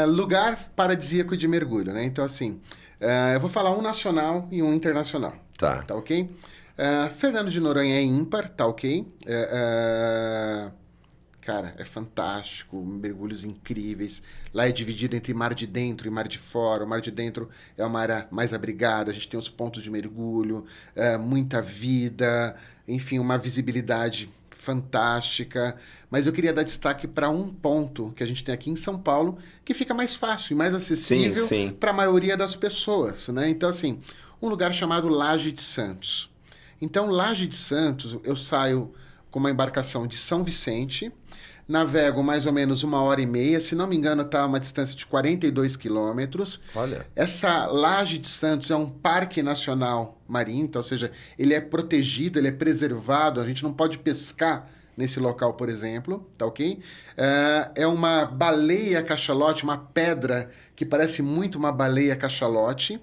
[SPEAKER 3] Lugar paradisíaco de mergulho, né? Então, assim, eu vou falar um nacional e um internacional.
[SPEAKER 1] Tá.
[SPEAKER 3] Tá ok? Fernando de Noronha é ímpar, tá ok? Cara, é fantástico, mergulhos incríveis. Lá é dividido entre mar de dentro e mar de fora. O mar de dentro é uma área mais abrigada, a gente tem os pontos de mergulho, muita vida, enfim, uma visibilidade fantástica. Mas eu queria dar destaque para um ponto que a gente tem aqui em São Paulo, que fica mais fácil e mais acessível para a maioria das pessoas, né? Então, assim, um lugar chamado Laje de Santos. Então, Laje de Santos, eu saio com uma embarcação de São Vicente, navego mais ou menos 1h30, se não me engano, está a uma distância de 42 quilômetros.
[SPEAKER 1] Olha.
[SPEAKER 3] Essa Laje de Santos é um parque nacional marinho, então, ou seja, ele é protegido, ele é preservado, a gente não pode pescar nesse local, por exemplo, tá ok? É uma baleia cachalote, uma pedra que parece muito uma baleia cachalote.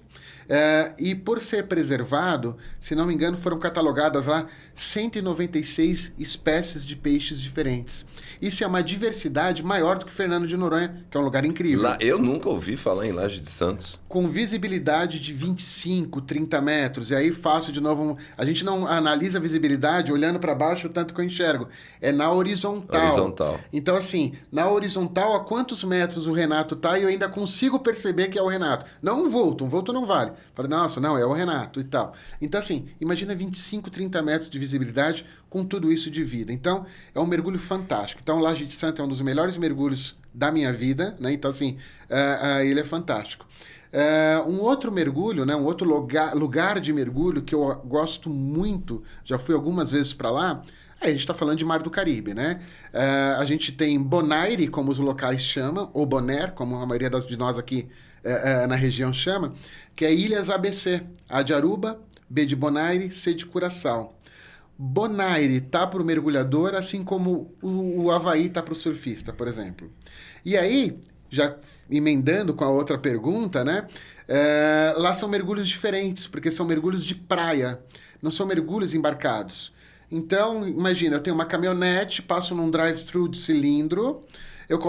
[SPEAKER 3] E por ser preservado, se não me engano, foram catalogadas lá 196 espécies de peixes diferentes. Isso é uma diversidade maior do que Fernando de Noronha, que é um lugar incrível.
[SPEAKER 1] Lá, eu nunca ouvi falar em Laje de Santos.
[SPEAKER 3] Com visibilidade de 25, 30 metros. E aí faço de novo... A gente não analisa a visibilidade olhando para baixo o tanto que eu enxergo. É na horizontal.
[SPEAKER 1] Horizontal.
[SPEAKER 3] Então, assim, na horizontal, a quantos metros o Renato tá e eu ainda consigo perceber que é o Renato. Não um vulto não vale. Falei, nossa, não, é o Renato e tal. Então, assim, imagina 25, 30 metros de visibilidade com tudo isso de vida. Então, é um mergulho fantástico. Então, Laje de Santo é um dos melhores mergulhos da minha vida, né? Então, assim, ele é fantástico. Um outro mergulho, né? Um outro lugar de mergulho que eu gosto muito, já fui algumas vezes para lá. Aí a gente está falando de Mar do Caribe, né? A gente tem Bonaire, como os locais chamam, ou Bonaire, como a maioria de nós aqui na região chama, que é Ilhas ABC, A de Aruba, B de Bonaire, C de Curaçao. Bonaire tá para o mergulhador, assim como o Havaí tá para o surfista, por exemplo. E aí, já emendando com a outra pergunta, né? Lá são mergulhos diferentes, porque são mergulhos de praia, não são mergulhos embarcados. Então, imagina, eu tenho uma caminhonete, passo num drive-thru de cilindro, eu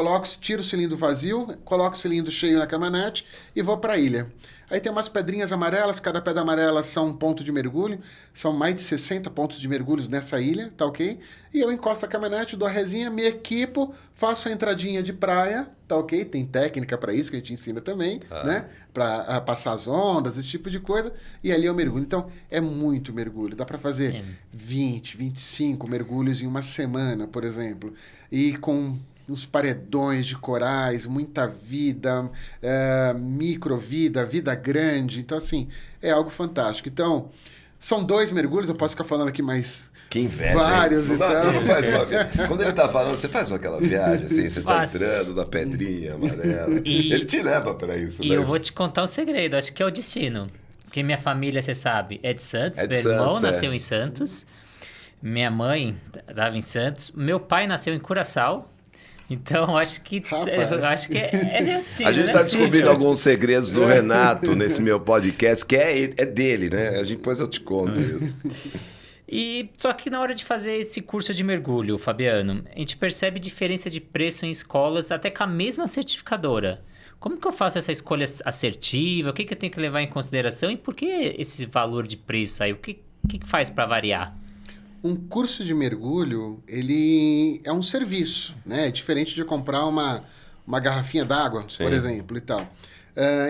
[SPEAKER 3] tiro o cilindro vazio, coloco o cilindro cheio na caminhonete e vou para a ilha. Aí tem umas pedrinhas amarelas, cada pedra amarela são um ponto de mergulho, são mais de 60 pontos de mergulhos nessa ilha, tá ok? E eu encosto a caminhonete, dou a resinha, me equipo, faço a entradinha de praia, tá ok? Tem técnica para isso que a gente ensina também, né? Para passar as ondas, esse tipo de coisa, e ali eu mergulho. Então, é muito mergulho, dá para fazer 20, 25 mergulhos em uma semana, por exemplo, e com uns paredões de corais, muita vida, microvida, vida grande. Então, assim, é algo fantástico. Então, são 2 mergulhos, eu posso ficar falando aqui mais
[SPEAKER 1] que inveja,
[SPEAKER 3] vários
[SPEAKER 1] hein?
[SPEAKER 3] e tal.
[SPEAKER 1] Não faz uma viagem. Quando ele tá falando, você faz aquela viagem, assim, você tá entrando na pedrinha amarela. Ele te leva para isso.
[SPEAKER 2] E eu vou te contar um segredo, acho que é o destino. Porque minha família, você sabe, é de Santos. Meu irmão nasceu em Santos. Minha mãe estava em Santos. Meu pai nasceu em Curaçao. Então, acho que é assim.
[SPEAKER 1] A gente está descobrindo alguns segredos do Renato nesse meu podcast, que é dele, né? Depois eu te conto isso.
[SPEAKER 2] E só que na hora de fazer esse curso de mergulho, Fabiano, a gente percebe diferença de preço em escolas até com a mesma certificadora. Como que eu faço essa escolha assertiva? O que eu tenho que levar em consideração? E por que esse valor de preço aí? O que faz para variar?
[SPEAKER 3] Um curso de mergulho, ele é um serviço, né? É diferente de comprar uma garrafinha d'água, por exemplo, e tal.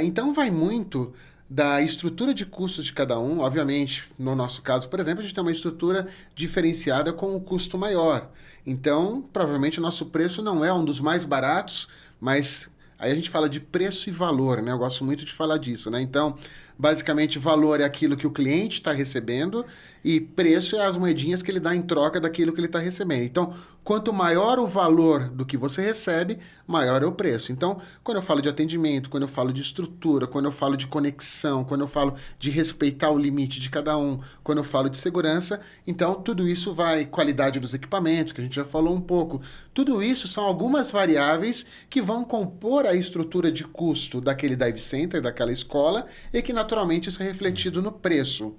[SPEAKER 3] Então, vai muito da estrutura de custos de cada um. Obviamente, no nosso caso, por exemplo, a gente tem uma estrutura diferenciada com um custo maior. Então, provavelmente, o nosso preço não é um dos mais baratos, mas aí a gente fala de preço e valor, né? Eu gosto muito de falar disso, né? Então, basicamente, valor é aquilo que o cliente está recebendo e preço é as moedinhas que ele dá em troca daquilo que ele está recebendo. Então, quanto maior o valor do que você recebe, maior é o preço. Então, quando eu falo de atendimento, quando eu falo de estrutura, quando eu falo de conexão, quando eu falo de respeitar o limite de cada um, quando eu falo de segurança, então tudo isso vai, qualidade dos equipamentos, que a gente já falou um pouco, tudo isso são algumas variáveis que vão compor a estrutura de custo daquele dive center, daquela escola, e que naturalmente isso é refletido no preço.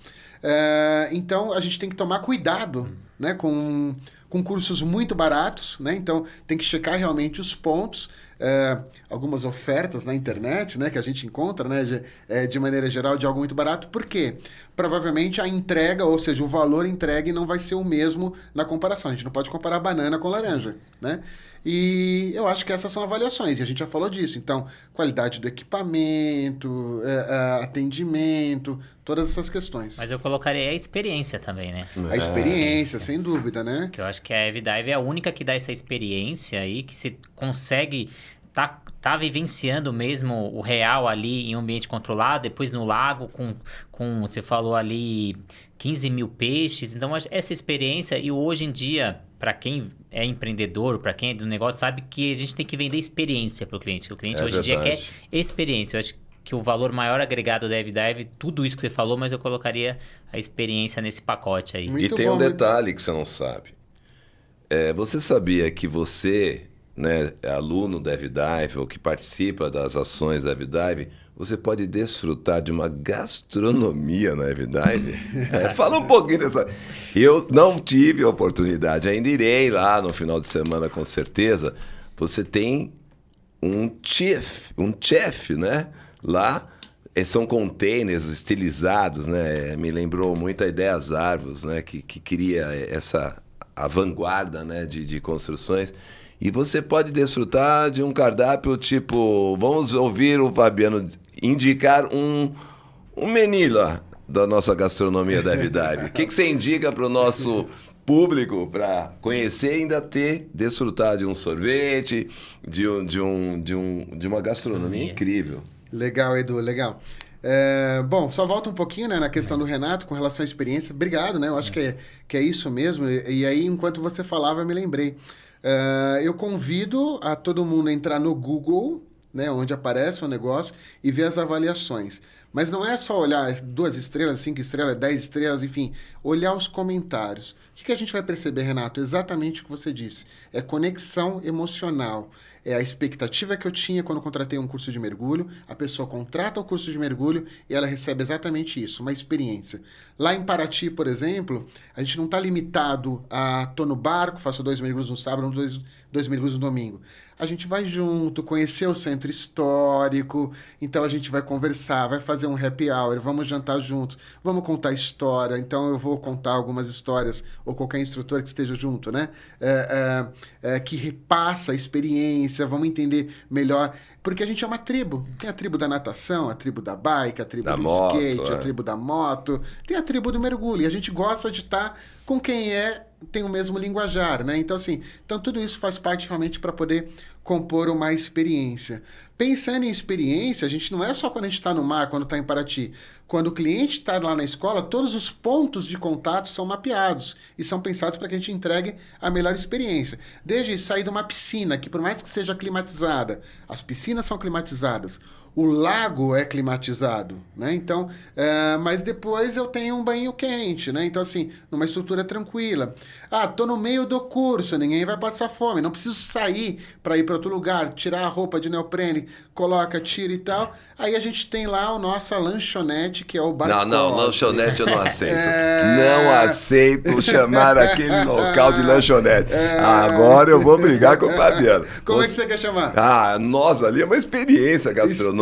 [SPEAKER 3] Então, a gente tem que tomar cuidado, né, com cursos muito baratos, né? Então, tem que checar realmente os pontos, algumas ofertas na internet, né, que a gente encontra, né, de maneira geral, de algo muito barato. Por quê? Provavelmente a entrega, ou seja, o valor entregue não vai ser o mesmo na comparação. A gente não pode comparar banana com laranja, né? E eu acho que essas são avaliações, e a gente já falou disso. Então, qualidade do equipamento, atendimento, todas essas questões.
[SPEAKER 2] Mas eu colocaria a experiência também, né?
[SPEAKER 3] A experiência, sem dúvida, né?
[SPEAKER 2] Que eu acho que a Evdive é a única que dá essa experiência aí, que você consegue tá vivenciando mesmo o real ali em um ambiente controlado, depois no lago com você falou ali 15 mil peixes. Então, essa experiência, e hoje em dia, para quem é empreendedor, para quem é do negócio, sabe que a gente tem que vender experiência para o cliente. O cliente hoje em dia quer experiência. Eu acho que o valor maior agregado da Evdive, tudo isso que você falou, mas eu colocaria a experiência nesse pacote aí.
[SPEAKER 1] E tem um detalhe que você não sabe. Você sabia que você, né, aluno da Evdive ou que participa das ações da Evdive, você pode desfrutar de uma gastronomia, não é verdade? Fala um pouquinho dessa... Eu não tive a oportunidade, ainda irei lá no final de semana, com certeza. Você tem um chef, né? Lá são containers estilizados, né? Me lembrou muito a Ideias Arvos, né? Que queria a vanguarda, né? de construções. E você pode desfrutar de um cardápio tipo... Vamos ouvir o Fabiano indicar um menu lá da nossa gastronomia da Vidário. O que você indica para o nosso público para conhecer e ainda desfrutar de um sorvete, de uma gastronomia incrível?
[SPEAKER 3] Legal, Edu, legal. Bom, só volta um pouquinho, né, na questão do Renato com relação à experiência. Obrigado, né? Eu acho que é isso mesmo. E aí, enquanto você falava, eu me lembrei. Eu convido a todo mundo a entrar no Google, né, onde aparece o negócio, e ver as avaliações. Mas não é só olhar 2 estrelas, 5 estrelas, 10 estrelas, enfim. Olhar os comentários. O que a gente vai perceber, Renato? Exatamente o que você disse. É conexão emocional. É a expectativa que eu tinha quando contratei um curso de mergulho. A pessoa contrata o curso de mergulho e ela recebe exatamente isso, uma experiência. Lá em Paraty, por exemplo, a gente não está limitado a tô no barco, faço 2 mergulhos no sábado, 2 mergulhos no domingo. A gente vai junto, conhecer o centro histórico, então a gente vai conversar, vai fazer um happy hour, vamos jantar juntos, vamos contar história, então eu vou contar algumas histórias, ou qualquer instrutor que esteja junto, né? Que repassa a experiência, vamos entender melhor, porque a gente é uma tribo. Tem a tribo da natação, a tribo da bike, a tribo do skate, a tribo da moto, tem a tribo do mergulho, e a gente gosta de estar com quem tem o mesmo linguajar, né? Então, assim, tudo isso faz parte realmente para poder compor uma experiência. Pensando em experiência, a gente não é só quando a gente está no mar, quando está em Paraty. Quando o cliente está lá na escola, todos os pontos de contato são mapeados e são pensados para que a gente entregue a melhor experiência. Desde sair de uma piscina, que por mais que seja climatizada, as piscinas são climatizadas, o lago é climatizado, né? Então, mas depois eu tenho um banho quente, né? Então, assim, numa estrutura tranquila. Tô no meio do curso, ninguém vai passar fome, não preciso sair para ir para outro lugar, tirar a roupa de neoprene, coloca, tira e tal. Aí a gente tem lá a nossa lanchonete, que é o Barcote.
[SPEAKER 1] Não, lanchonete eu não aceito. Não aceito chamar aquele local de lanchonete. Agora eu vou brigar com o Fabiano.
[SPEAKER 3] Como é que você quer chamar?
[SPEAKER 1] Nós ali é uma experiência gastronômica.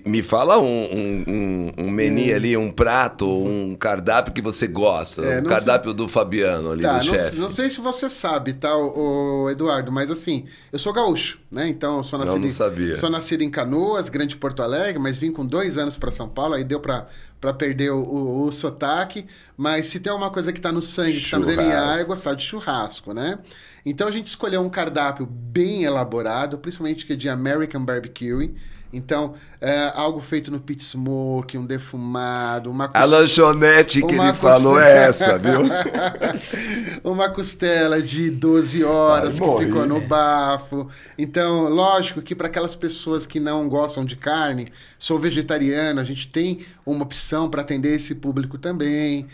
[SPEAKER 1] Me fala um menu ali, um prato, um cardápio que você gosta. O cardápio do Fabiano ali, do chefe.
[SPEAKER 3] Não sei se você sabe, tá, o Eduardo, mas assim, eu sou gaúcho, né? Então, eu sou nascido,
[SPEAKER 1] não sabia.
[SPEAKER 3] Sou nascido em Canoas, Grande Porto Alegre, mas vim com 2 anos para São Paulo, aí deu para perder o sotaque, mas se tem uma coisa que está no sangue, que está no DNA, é gostar de churrasco, né? Então a gente escolheu um cardápio bem elaborado, principalmente que é de American Barbecue. Então, algo feito no pit smoke, um defumado,
[SPEAKER 1] A lanchonete que ele falou é essa, viu?
[SPEAKER 3] Uma costela de 12 horas que ficou no bafo. Então, lógico que para aquelas pessoas que não gostam de carne, sou vegetariano, a gente tem uma opção para atender esse público também.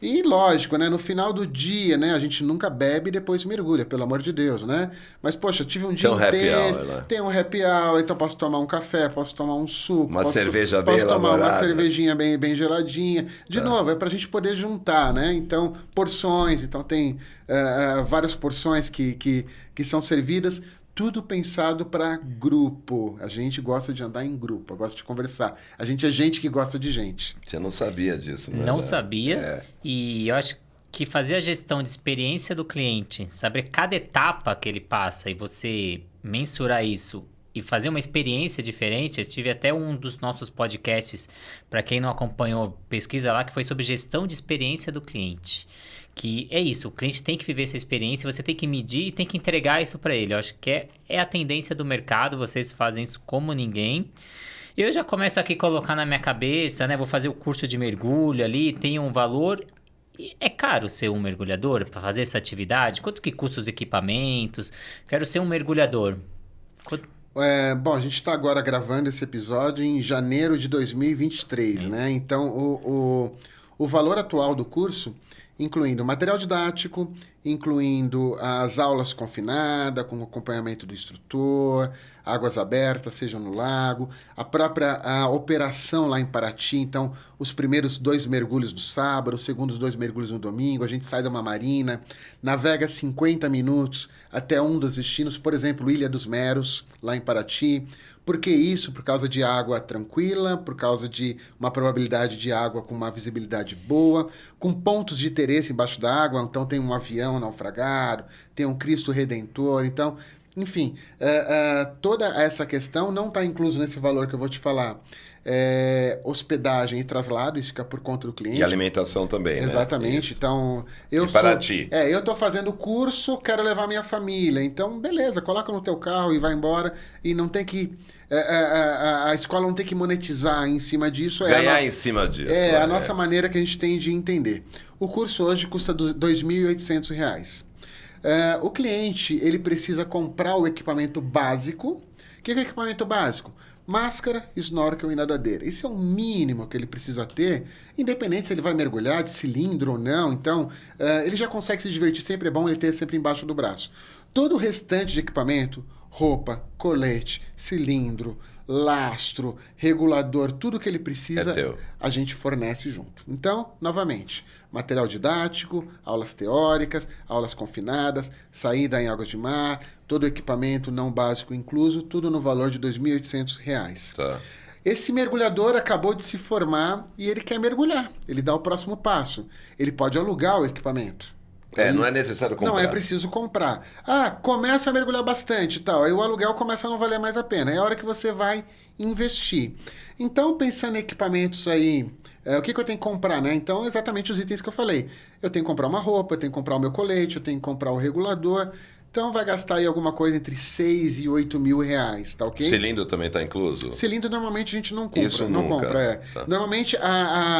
[SPEAKER 3] E lógico, né? No final do dia, né? A gente nunca bebe e depois mergulha, pelo amor de Deus, né? Mas, poxa, tive um dia intenso. Tem um happy hour, então posso tomar um café, posso tomar um suco.
[SPEAKER 1] Cerveja bem
[SPEAKER 3] elaborada. Posso tomar uma cervejinha bem geladinha. De novo, é pra gente poder juntar, né? Então, porções. Então, tem várias porções que são servidas. Tudo pensado para grupo. A gente gosta de andar em grupo, gosta de conversar. A gente é gente que gosta de gente.
[SPEAKER 1] Você não sabia disso, né?
[SPEAKER 2] Não sabia. E eu acho que fazer a gestão de experiência do cliente, saber cada etapa que ele passa e você mensurar isso e fazer uma experiência diferente. Eu tive até um dos nossos podcasts, para quem não acompanhou, pesquisa lá, que foi sobre gestão de experiência do cliente. Que é isso, o cliente tem que viver essa experiência, você tem que medir e tem que entregar isso para ele. Eu acho que é a tendência do mercado, vocês fazem isso como ninguém. Eu já começo aqui a colocar na minha cabeça, né? Vou fazer o curso de mergulho ali, tem um valor. É caro ser um mergulhador para fazer essa atividade? Quanto que custa os equipamentos? Quero ser um mergulhador.
[SPEAKER 3] Bom, a gente está agora gravando esse episódio em janeiro de 2023, né? Então, o valor atual do curso, incluindo material didático, incluindo as aulas confinadas, com acompanhamento do instrutor, águas abertas, seja no lago, a operação lá em Paraty, então os primeiros 2 mergulhos no sábado, os segundos 2 mergulhos no domingo, a gente sai de uma marina, navega 50 minutos até um dos destinos, por exemplo, Ilha dos Meros, lá em Paraty. Por que isso? Por causa de água tranquila, por causa de uma probabilidade de água com uma visibilidade boa, com pontos de interesse embaixo da água, então tem um avião naufragado, tem um Cristo Redentor, então, enfim, toda essa questão não está incluso nesse valor que eu vou te falar. Hospedagem e traslado, isso fica por conta do cliente.
[SPEAKER 1] E alimentação também, né?
[SPEAKER 3] Exatamente.
[SPEAKER 1] Isso.
[SPEAKER 3] Então,
[SPEAKER 1] Paraty.
[SPEAKER 3] eu estou fazendo o curso, quero levar minha família. Então, beleza, coloca no teu carro e vai embora. E não tem que... a escola não tem que monetizar em cima disso.
[SPEAKER 1] Ganhar em cima disso.
[SPEAKER 3] É a nossa maneira que a gente tem de entender. O curso hoje custa R$ 2.800. O cliente, ele precisa comprar o equipamento básico. O que é o equipamento básico? Máscara, snorkel e nadadeira. Esse é o mínimo que ele precisa ter, independente se ele vai mergulhar de cilindro ou não. Então, ele já consegue se divertir. Sempre é bom ele ter sempre embaixo do braço. Todo o restante de equipamento, roupa, colete, cilindro, lastro, regulador, tudo que ele precisa, a gente fornece junto. Então, novamente, material didático, aulas teóricas, aulas confinadas, saída em águas de mar, todo o equipamento não básico incluso, tudo no valor de R$ 2.800.
[SPEAKER 1] Tá.
[SPEAKER 3] Esse mergulhador acabou de se formar e ele quer mergulhar. Ele dá o próximo passo. Ele pode alugar o equipamento.
[SPEAKER 1] Não é necessário comprar.
[SPEAKER 3] Não é preciso comprar. Começa a mergulhar bastante e tal. Aí o aluguel começa a não valer mais a pena. É a hora que você vai investir. Então, pensando em equipamentos aí, o que eu tenho que comprar, né? Então, exatamente os itens que eu falei. Eu tenho que comprar uma roupa, eu tenho que comprar o meu colete, eu tenho que comprar o regulador. Então, vai gastar aí alguma coisa entre 6 e 8 mil reais, tá ok?
[SPEAKER 1] Cilindro também está incluso?
[SPEAKER 3] Cilindro, normalmente, a gente não compra.
[SPEAKER 1] Isso
[SPEAKER 3] não
[SPEAKER 1] nunca.
[SPEAKER 3] compra,
[SPEAKER 1] Tá.
[SPEAKER 3] Normalmente,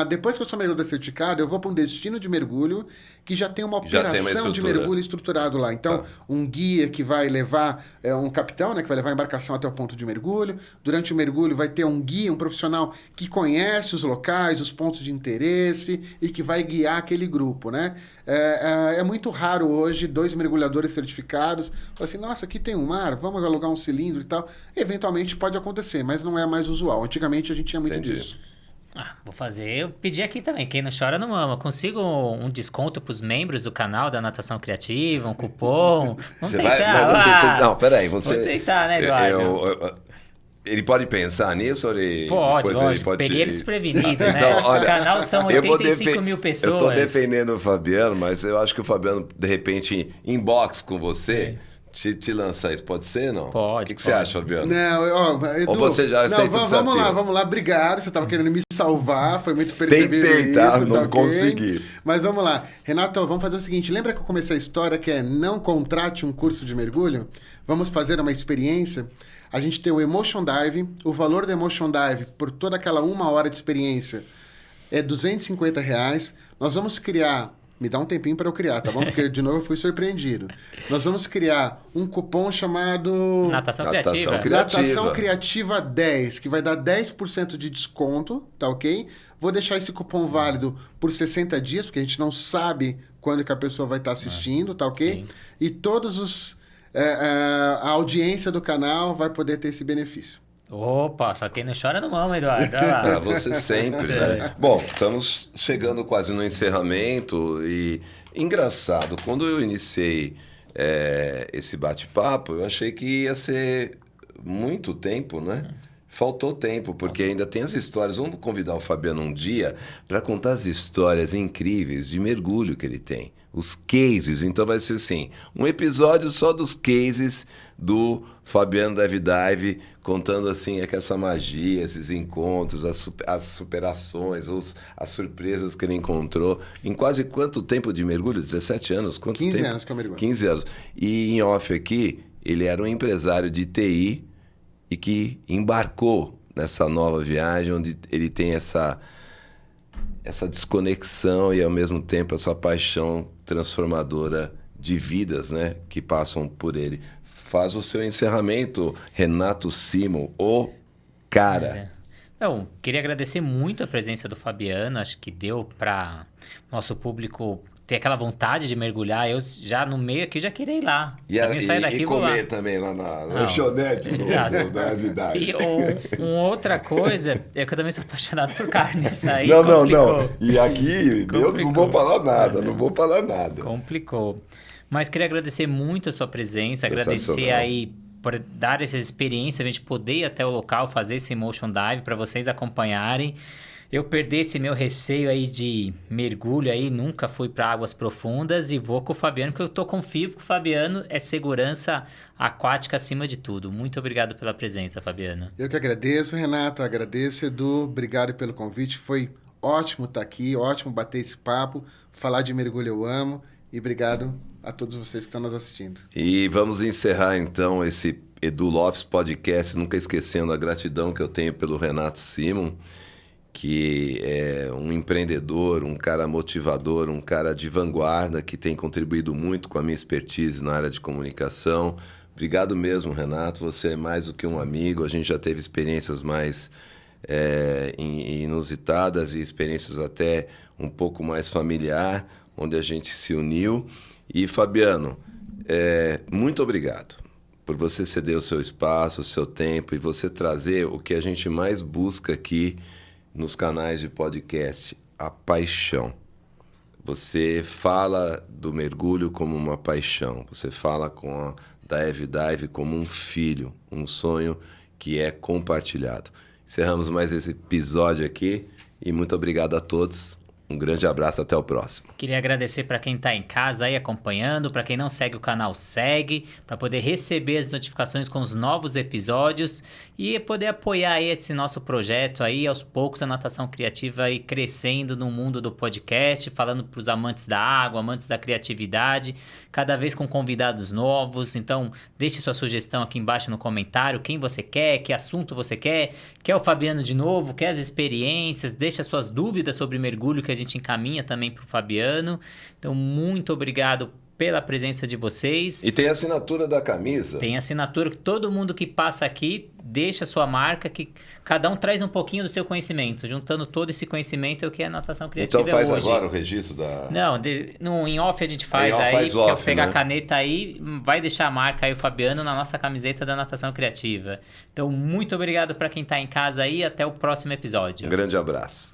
[SPEAKER 3] depois que eu sou mergulhador certificado, eu vou para um destino de mergulho que já tem uma operação de mergulho estruturado lá. Então, um guia que vai levar, um capitão, né, que vai levar a embarcação até o ponto de mergulho. Durante o mergulho vai ter um guia, um profissional que conhece os locais, os pontos de interesse e que vai guiar aquele grupo, né? É muito raro hoje 2 mergulhadores certificados falam assim, nossa, aqui tem um mar, vamos alugar um cilindro e tal. Eventualmente pode acontecer, mas não é mais usual. Antigamente a gente tinha muito disso.
[SPEAKER 2] Vou fazer. Eu pedi aqui também. Quem não chora não ama. Consigo um desconto para os membros do canal da Natação Criativa, um cupom. Vamos tentar.
[SPEAKER 1] Não, peraí. Você...
[SPEAKER 2] Vamos tentar, né, Eduardo?
[SPEAKER 1] Ele pode pensar nisso? Ou ele,
[SPEAKER 2] pode,
[SPEAKER 1] depois
[SPEAKER 2] lógico.
[SPEAKER 1] Ele pode...
[SPEAKER 2] Peguei ele desprevenido,
[SPEAKER 1] então,
[SPEAKER 2] né?
[SPEAKER 1] Olha,
[SPEAKER 2] o canal são 85 mil pessoas.
[SPEAKER 1] Eu estou defendendo o Fabiano, mas eu acho que o Fabiano, de repente, inbox com você... Te lançar isso, pode ser, não?
[SPEAKER 2] Pode.
[SPEAKER 1] O que você acha, Fabiano?
[SPEAKER 3] Não, Edu,
[SPEAKER 1] ou você já aceita o desafio?
[SPEAKER 3] Vamos lá. Obrigado, você estava querendo me salvar, foi muito percebido.
[SPEAKER 1] Tentei, tá?
[SPEAKER 3] Isso,
[SPEAKER 1] não consegui.
[SPEAKER 3] Mas vamos lá. Renato, vamos fazer o seguinte, lembra que eu comecei a história que é não contrate um curso de mergulho? Vamos fazer uma experiência? A gente tem o Emotion Dive, o valor do Emotion Dive por toda aquela 1 hora de experiência é R$ 250. Nós vamos criar... Me dá um tempinho para eu criar, tá bom? Porque, de novo, eu fui surpreendido. Nós vamos criar um cupom chamado...
[SPEAKER 2] Natação Criativa.
[SPEAKER 3] Natação Criativa 10, que vai dar 10% de desconto, tá ok? Vou deixar esse cupom válido por 60 dias, porque a gente não sabe quando que a pessoa vai estar assistindo, tá ok?
[SPEAKER 2] Sim.
[SPEAKER 3] E todos os... a audiência do canal vai poder ter esse benefício.
[SPEAKER 2] Opa, só quem não chora não ama, Eduardo.
[SPEAKER 1] Você sempre, né? Bom, estamos chegando quase no encerramento e engraçado, quando eu iniciei esse bate-papo, eu achei que ia ser muito tempo, né? Faltou tempo, porque ainda tem as histórias. Vamos convidar o Fabiano um dia para contar as histórias incríveis de mergulho que ele tem. Os cases, então vai ser assim, um episódio só dos cases do Fabiano Dive, contando assim essa magia, esses encontros, as superações, as surpresas que ele encontrou. Em quase quanto tempo de mergulho? 17 anos?
[SPEAKER 3] 15 anos que eu mergulho.
[SPEAKER 1] 15 anos. E em off aqui, ele era um empresário de TI e que embarcou nessa nova viagem, onde ele tem essa desconexão e, ao mesmo tempo, essa paixão transformadora de vidas, né, que passam por ele. Faz o seu encerramento, Renato Simon, o cara.
[SPEAKER 2] Então, queria agradecer muito a presença do Fabiano. Acho que deu para nosso público ter aquela vontade de mergulhar. Eu já no meio aqui já queria ir lá.
[SPEAKER 1] E comer também lá na lanchonete da Avidade.
[SPEAKER 2] E uma outra coisa é que eu também sou apaixonado por carnes. Aí
[SPEAKER 1] não. E aqui
[SPEAKER 2] complicou.
[SPEAKER 1] eu não vou falar nada.
[SPEAKER 2] Complicou. Mas queria agradecer muito a sua presença, agradecer aí por dar essa experiência, a gente poder ir até o local, fazer esse motion dive para vocês acompanharem. Eu perdi esse meu receio aí de mergulho aí, nunca fui para águas profundas e vou com o Fabiano, porque eu confio que o Fabiano é segurança aquática acima de tudo. Muito obrigado pela presença, Fabiano.
[SPEAKER 3] Eu que agradeço, Renato, agradeço, Edu, obrigado pelo convite, foi ótimo estar aqui, ótimo bater esse papo, falar de mergulho eu amo e obrigado a todos vocês que estão nos assistindo.
[SPEAKER 1] E vamos encerrar então esse Edu Lopes Podcast, nunca esquecendo a gratidão que eu tenho pelo Renato Simon, que é um empreendedor, um cara motivador, um cara de vanguarda que tem contribuído muito com a minha expertise na área de comunicação. Obrigado mesmo, Renato. Você é mais do que um amigo. A gente já teve experiências mais inusitadas e experiências até um pouco mais familiar, onde a gente se uniu. E, Fabiano, muito obrigado por você ceder o seu espaço, o seu tempo e você trazer o que a gente mais busca aqui nos canais de podcast, a paixão. Você fala do mergulho como uma paixão. Você fala da Avidive como um filho, um sonho que é compartilhado. Encerramos mais esse episódio aqui e muito obrigado a todos. Um grande abraço, até o próximo.
[SPEAKER 2] Queria agradecer para quem está em casa aí acompanhando, para quem não segue o canal, segue, para poder receber as notificações com os novos episódios e poder apoiar esse nosso projeto aí, aos poucos a Natação Criativa aí crescendo no mundo do podcast, falando para os amantes da água, amantes da criatividade, cada vez com convidados novos. Então, deixe sua sugestão aqui embaixo no comentário, quem você quer, que assunto você quer o Fabiano de novo, quer as experiências, deixa suas dúvidas sobre mergulho que a gente encaminha também para o Fabiano. Então, muito obrigado pela presença de vocês.
[SPEAKER 1] E tem a assinatura da camisa.
[SPEAKER 2] Tem assinatura que todo mundo que passa aqui deixa sua marca, que cada um traz um pouquinho do seu conhecimento. Juntando todo esse conhecimento é o que é a natação criativa
[SPEAKER 1] então faz
[SPEAKER 2] hoje.
[SPEAKER 1] Agora o registro da...
[SPEAKER 2] Não, em off a gente faz aí, porque eu pegar a caneta aí, vai deixar a marca aí o Fabiano na nossa camiseta da Natação Criativa. Então, muito obrigado para quem está em casa aí, até o próximo episódio.
[SPEAKER 1] Um grande abraço.